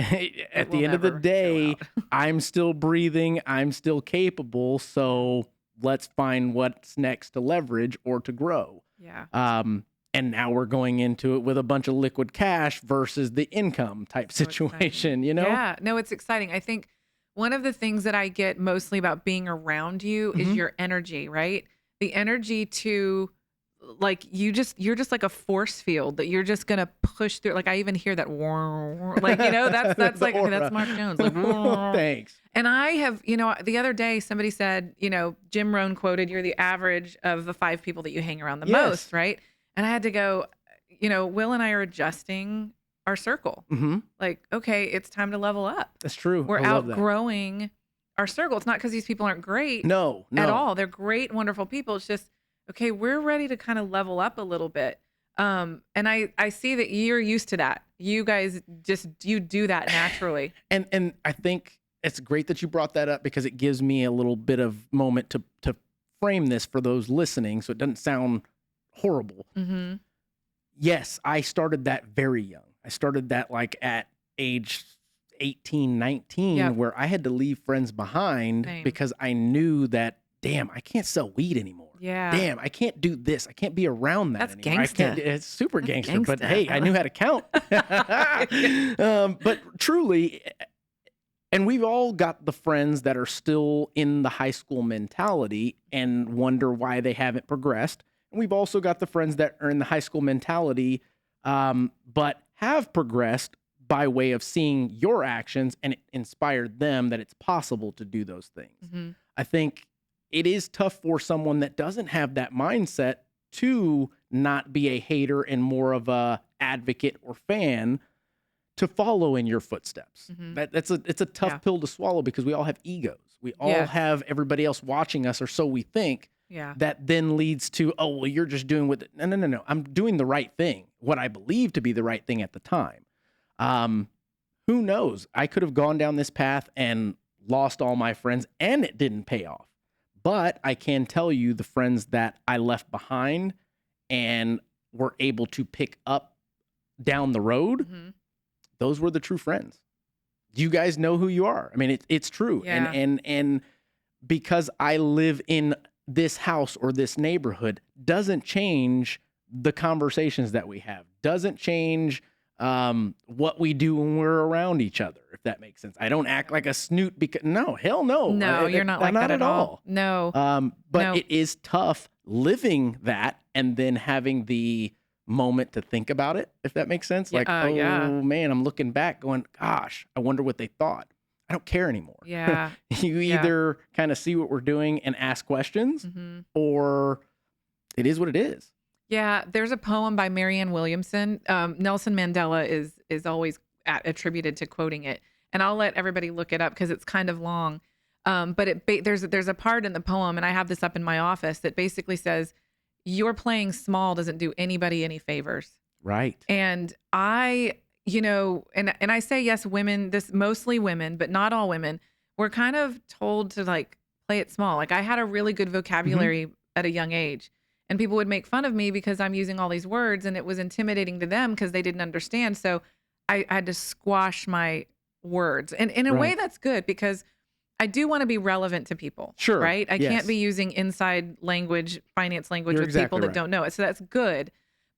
At the end of the day, I'm still breathing. I'm still capable. So let's find what's next to leverage or to grow. Yeah. And now we're going into it with a bunch of liquid cash versus the income type So situation, exciting. Yeah. No, it's exciting. I think one of the things that I get mostly about being around you is your energy, right? The energy to like you're just like a force field that you're just gonna push through. Like I even hear that like, that's like, okay, that's Mark Jones. Like, thanks. And I have, the other day somebody said, Jim Rohn quoted, you're the average of the 5 people that you hang around the most, right? And I had to go, Will and I are adjusting our circle. Like, okay, it's time to level up. That's true. We're I love that. outgrowing our circle. It's not because these people aren't great No. at all. They're great, wonderful people. It's just, okay, we're ready to kind of level up a little bit. And I see that you're used to that. You guys you do that naturally. And I think it's great that you brought that up because it gives me a little bit of moment to frame this for those listening so it doesn't sound horrible. Yes, I started that very young. I started that like at age 18, 19, where I had to leave friends behind because I knew that, damn, I can't sell weed anymore. Yeah. Damn, I can't do this. I can't be around that That's anymore. gangsta. It's super That's gangster, but gangsta. hey, I knew how to count. But truly, and we've all got the friends that are still in the high school mentality and wonder why they haven't progressed. And we've also got the friends that are in the high school mentality, but have progressed by way of seeing your actions and it inspired them that it's possible to do those things. I think it is tough for someone that doesn't have that mindset to not be a hater and more of a advocate or fan to follow in your footsteps. It's a tough pill to swallow because we all have egos. We all have everybody else watching us, or so we think. Yeah. That then leads to, oh, well, you're just doing what... No. I'm doing the right thing, what I believe to be the right thing at the time. Who knows? I could have gone down this path and lost all my friends, and it didn't pay off. But I can tell you the friends that I left behind and were able to pick up down the road, those were the true friends. You guys know who you are. I mean, it's true. Yeah. And because I live in this house or this neighborhood doesn't change the conversations that we have, doesn't change what we do when we're around each other, if that makes sense. I don't act like a snoot because hell no. No, you're not like that at all. No. But No. it is tough living that and then having the moment to think about it, if that makes sense. Like, yeah. man, I'm looking back going, gosh, I wonder what they thought. I don't care anymore. Yeah. You either kind of see what we're doing and ask questions, or it is what it is. Yeah, there's a poem by Marianne Williamson. Nelson Mandela is always attributed to quoting it, and I'll let everybody look it up because it's kind of long. But there's a part in the poem, and I have this up in my office, that basically says, "Your playing small doesn't do anybody any favors." Right. And I, and I say yes, women, this mostly women, but not all women. We're kind of told to like play it small. Like I had a really good vocabulary at a young age. And people would make fun of me because I'm using all these words, and it was intimidating to them because they didn't understand. So I had to squash my words. And in a way that's good because I do want to be relevant to people. Sure. Right? I can't be using inside language, finance language with people that don't know it. So that's good.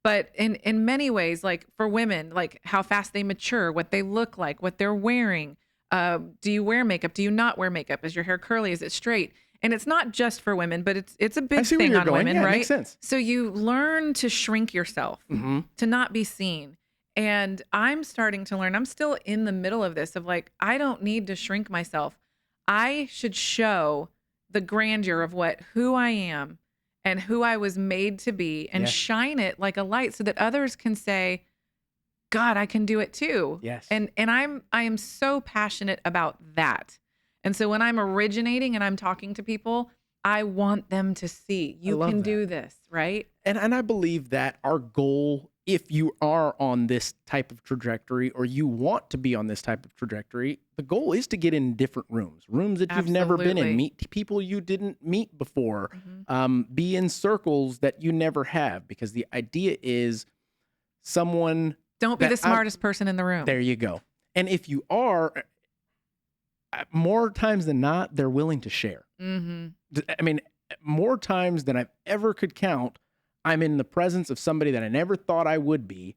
But in many ways, like for women, like how fast they mature, what they look like, what they're wearing. Do you wear makeup? Do you not wear makeup? Is your hair curly? Is it straight? And it's not just for women, but it's a big thing on women, right? Makes sense. So you learn to shrink yourself, to not be seen. And I'm starting to learn, I'm still in the middle of this of like, I don't need to shrink myself. I should show the grandeur of who I am and who I was made to be and shine it like a light so that others can say, God, I can do it too. Yes. And I am so passionate about that. And so when I'm originating and I'm talking to people, I want them to see you can do this, right? And I believe that our goal, if you are on this type of trajectory or you want to be on this type of trajectory, the goal is to get in different rooms that you've never been in, meet people you didn't meet before, be in circles that you never have, because the idea is someone... Don't be the smartest person in the room. There you go. And if you are... more times than not, they're willing to share. I mean, more times than I've ever could count, I'm in the presence of somebody that I never thought I would be.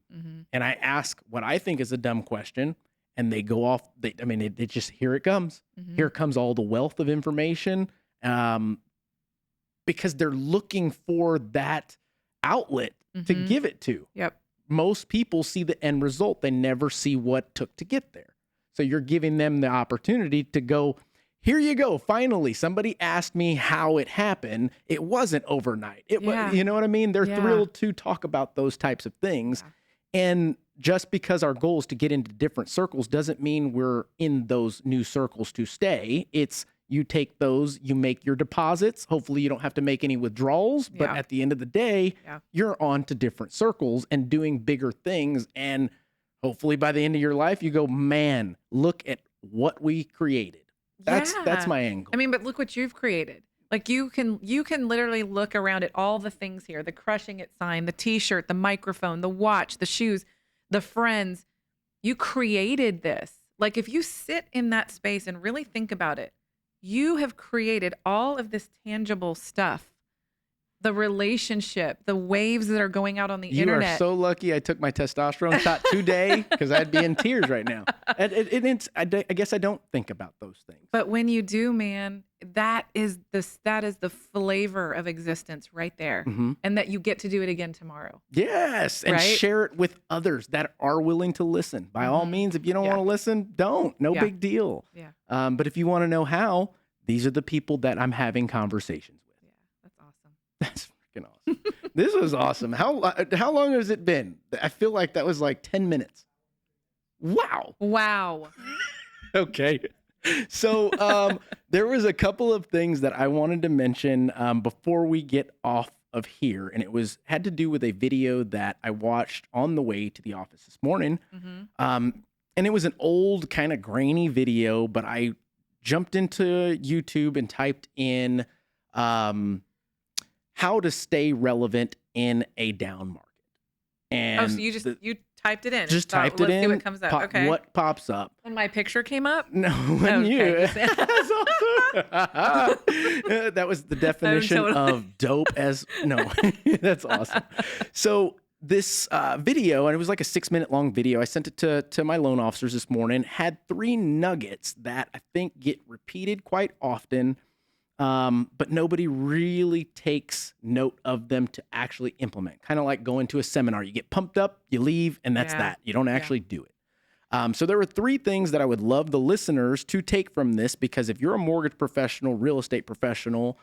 And I ask what I think is a dumb question, and they go off. It just, here it comes. Here comes all the wealth of information, because they're looking for that outlet to give it to. Yep. Most people see the end result. They never see what took to get there. So you're giving them the opportunity to go, here you go. Finally, somebody asked me how it happened. It wasn't overnight. You know what I mean? They're thrilled to talk about those types of things. And just because our goal is to get into different circles doesn't mean we're in those new circles to stay. It's you take those, you make your deposits. Hopefully you don't have to make any withdrawals. But at the end of the day, you're on to different circles and doing bigger things. And hopefully by the end of your life, you go, man, look at what we created. That's my angle. I mean, but look what you've created. Like you can literally look around at all the things here, the Crushing It sign, the t-shirt, the microphone, the watch, the shoes, the friends. You created this. Like if you sit in that space and really think about it, you have created all of this tangible stuff. The relationship, the waves that are going out on the internet. You are so lucky I took my testosterone shot today, because I'd be in tears right now. I guess I don't think about those things. But when you do, man, that is the flavor of existence right there. And that you get to do it again tomorrow. Yes. And share it with others that are willing to listen. By all means, if you don't want to listen, don't. No big deal. Yeah. But if you want to know how, these are the people that I'm having conversations with. That's freaking awesome. This was awesome. How long has it been? I feel like that was like 10 minutes. Wow. Okay. So there was a couple of things that I wanted to mention before we get off of here. And it had to do with a video that I watched on the way to the office this morning. And it was an old kind of grainy video, but I jumped into YouTube and typed in how to stay relevant in a down market. And Oh, so you typed it in. just Thought, typed it let's in. see what comes up. Okay. What pops up? And my picture came up? No, when Okay. That's awesome. That was the definition totally- of dope as no. That's awesome. So this video, and it was like a 6-minute long video. I sent it to my loan officers this morning. Had 3 nuggets that I think get repeated quite often, but nobody really takes note of them to actually implement. Kind of like going to a seminar. You get pumped up, you leave, and that's Yeah. that. You don't actually do it. So there were 3 things that I would love the listeners to take from this, because if you're a mortgage professional, real estate professional,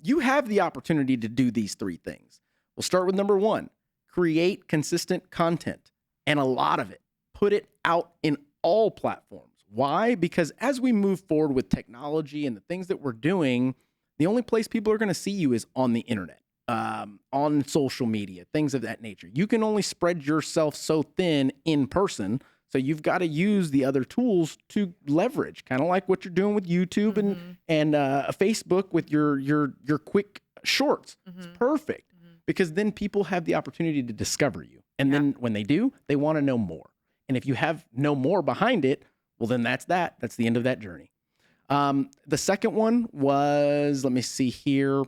you have the opportunity to do these 3 things. We'll start with number 1, create consistent content, and a lot of it. Put it out in all platforms. Why? Because as we move forward with technology and the things that we're doing, the only place people are going to see you is on the internet, on social media, things of that nature. You can only spread yourself so thin in person. So you've got to use the other tools to leverage, kind of like what you're doing with YouTube and Facebook with your quick shorts. It's perfect because then people have the opportunity to discover you. And then when they do, they want to know more. And if you have no more behind it, well, then that's that. That's the end of that journey. The second one was, let me see here.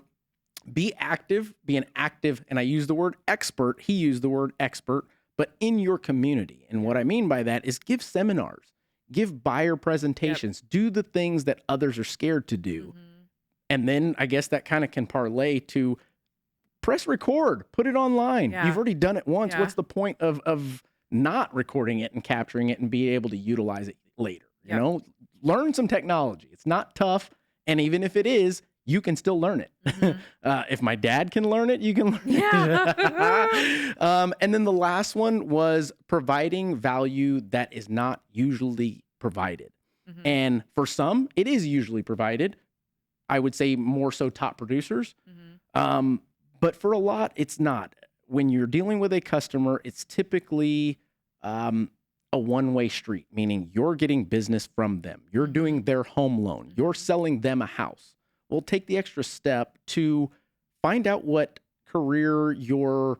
Be active, be an active, and I use the word expert. He used the word expert, but in your community. And what I mean by that is give seminars, give buyer presentations, do the things that others are scared to do. And then I guess that kind of can parlay to press record, put it online. Yeah. You've already done it once. Yeah. What's the point of not recording it and capturing it and being able to utilize it later? You know, learn some technology. It's not tough. And even if it is, you can still learn it. If my dad can learn it, you can learn it. And then the last one was providing value that is not usually provided. And for some, it is usually provided. I would say more so top producers. But for a lot, it's not. When you're dealing with a customer, it's typically a one-way street, meaning you're getting business from them. You're doing their home loan. You're selling them a house. Well, take the extra step to find out what career your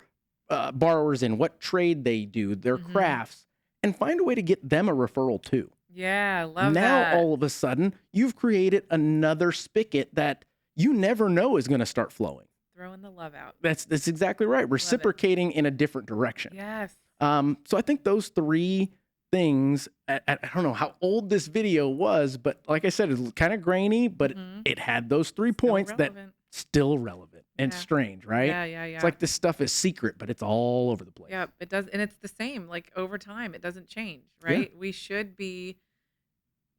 borrower's in, what trade they do, their crafts, and find a way to get them a referral too. Yeah, love now, that. all of a sudden, you've created another spigot that you never know is going to start flowing. Throwing the love out. That's exactly right. Reciprocating in a different direction. Yes. So I think those 3 things, I don't know how old this video was, but like I said, it's kind of grainy, but it had those 3 points that still relevant and strange, right? Yeah. It's like this stuff is secret, but it's all over the place. Yeah, it does. And it's the same, like over time, it doesn't change, right? We should be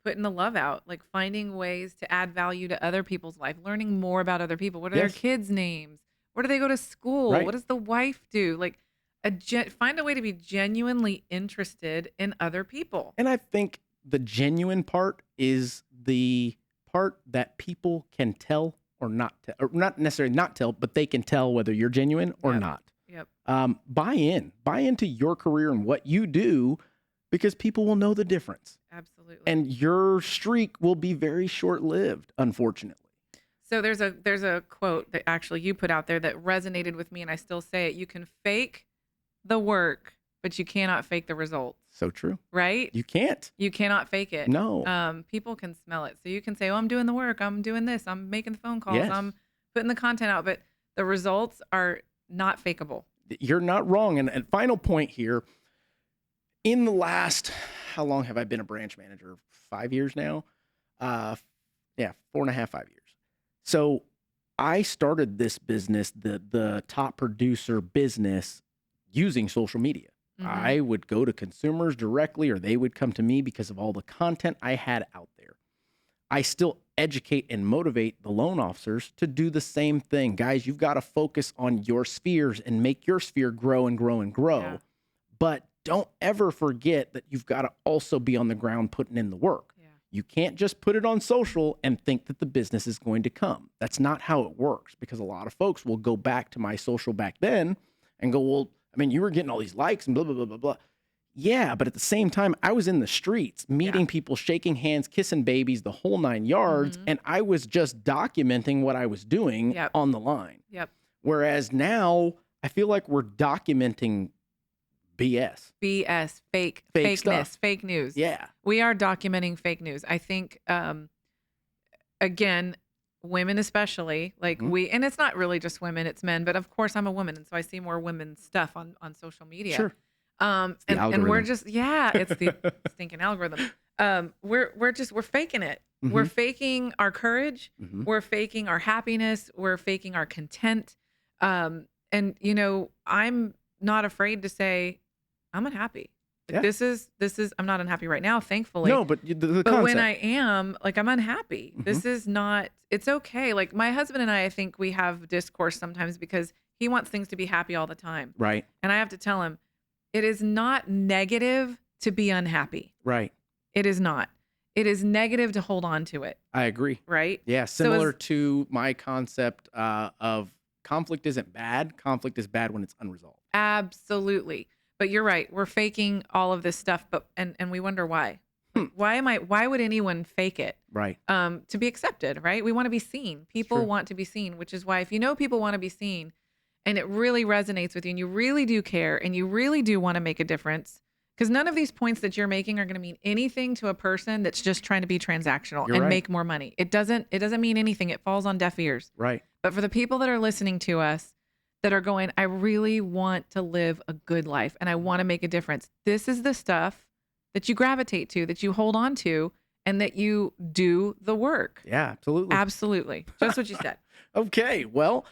putting the love out, like finding ways to add value to other people's life, learning more about other people. What are their kids' names? Where do they go to school? Right. What does the wife do? Like find a way to be genuinely interested in other people. And I think the genuine part is the part that people can tell or not tell, or not necessarily not tell, but they can tell whether you're genuine or not. Buy into your career and what you do, because people will know the difference. Absolutely. And your streak will be very short-lived, unfortunately. So there's a quote that actually you put out there that resonated with me, and I still say it. You can fake the work, but you cannot fake the results. So true. Right? You can't. You cannot fake it. No. People can smell it. So you can say, oh, I'm doing the work. I'm doing this. I'm making the phone calls. Yes. I'm putting the content out. But the results are not fakeable. You're not wrong. And final point here. In the last, how long have I been a branch manager? 5 years now? 4.5, 5 years. So I started this business, the top producer business, using social media. I would go to consumers directly, or they would come to me because of all the content I had out there. I still educate and motivate the loan officers to do the same thing. Guys, you've got to focus on your spheres and make your sphere grow and grow and grow. Yeah. But don't ever forget that you've got to also be on the ground putting in the work. Yeah. You can't just put it on social and think that the business is going to come. That's not how it works, because a lot of folks will go back to my social back then and go, well, I mean, you were getting all these likes and blah, blah, blah, blah, blah. Yeah, but at the same time, I was in the streets meeting people, shaking hands, kissing babies, the whole 9 yards. And I was just documenting what I was doing on the line. Yep. Whereas now I feel like we're documenting BS. BS, Fake fakeness, stuff. fake news. Yeah. We are documenting fake news. I think, again, women especially, like Mhm. and it's not really just women, it's men, but of course I'm a woman, and so I see more women's stuff on social media. Sure. And we're algorithm. just, it's the stinking algorithm. We're faking it. We're Mhm. faking our courage. Mhm. We're faking our happiness. We're faking our content. And I'm not afraid to say I'm unhappy. Yeah. This is I'm not unhappy right now, thankfully. No, but the But concept. when I am, like, I'm unhappy. Mhm. This is not, it's okay. Like, my husband and I think we have discourse sometimes because he wants things to be happy all the time. Right. And I have to tell him, it is not negative to be unhappy. Right. It is not. It is negative to hold on to it, I agree. right? Yeah. So Similar to my concept of conflict isn't bad. Conflict is bad when it's unresolved. Absolutely. But you're right. We're faking all of this stuff, but and we wonder why. Hmm. Why would anyone fake it? Right. To be accepted, right? We want to be seen. People True. want to be seen, which is why if you know people want to be seen and it really resonates with you and you really do care and you really do want to make a difference, because none of these points that you're making are going to mean anything to a person that's just trying to be transactional You're and right. make more money. It doesn't mean anything. It falls on deaf ears. Right. But for the people that are listening to us that are going, I really want to live a good life and I want to make a difference. This is the stuff that you gravitate to, that you hold on to, and that you do the work. Yeah, absolutely. Absolutely. Just what you said. Okay. Well,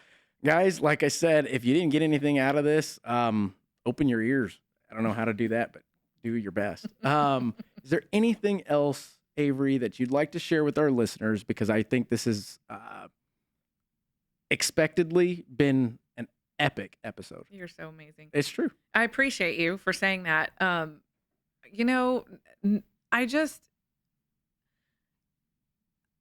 guys, like I said, if you didn't get anything out of this, open your ears. I don't know how to do that, but do your best. Is there anything else, Avery, that you'd like to share with our listeners? Because I think this has expectedly been an epic episode. You're so amazing. It's true. I appreciate you for saying that.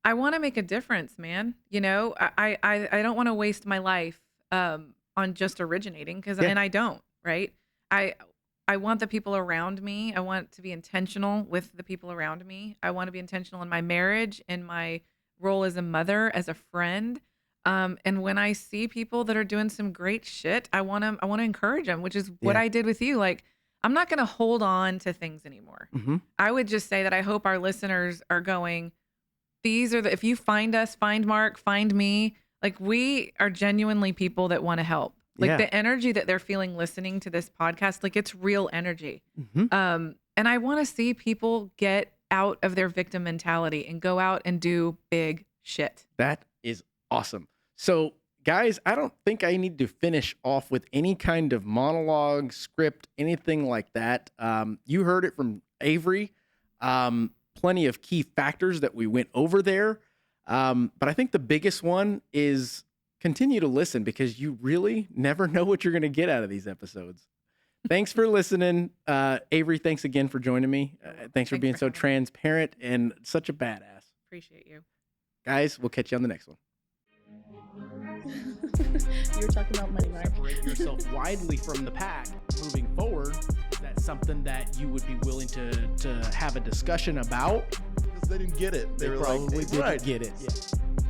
I want to make a difference, man. I don't want to waste my life on just originating and I don't, right? I want the people around me. I want to be intentional with the people around me. I want to be intentional in my marriage, in my role as a mother, as a friend. And when I see people that are doing some great shit, I want to encourage them, which is what I did with you. Like, I'm not going to hold on to things anymore. Mm-hmm. I would just say that I hope our listeners are going, if you find us, find Mark, find me, like, we are genuinely people that want to help. Like, the energy that they're feeling listening to this podcast, like, it's real energy. Mm-hmm. And I want to see people get out of their victim mentality and go out and do big shit. That is awesome. So, guys, I don't think I need to finish off with any kind of monologue, script, anything like that. You heard it from Avery. Plenty of key factors that we went over there. But I think the biggest one is continue to listen, because you really never know what you're going to get out of these episodes. Thanks for listening. Avery, thanks again for joining me. Thanks for being so having me. transparent and such a badass. Appreciate you. Guys, we'll catch you on the next one. You were talking about money, right? Separate yourself widely from the pack moving forward. Is that something that you would be willing to have a discussion about? Because they didn't get it. They were probably like, didn't right. get it. Yeah.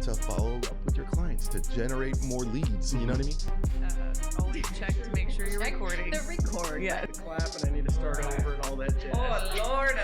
To follow up with your clients, to generate more leads. You know what I mean? Always check to make sure you're recording. The record. Yeah. Clap and I need to start over and all that jazz. Oh, Lord.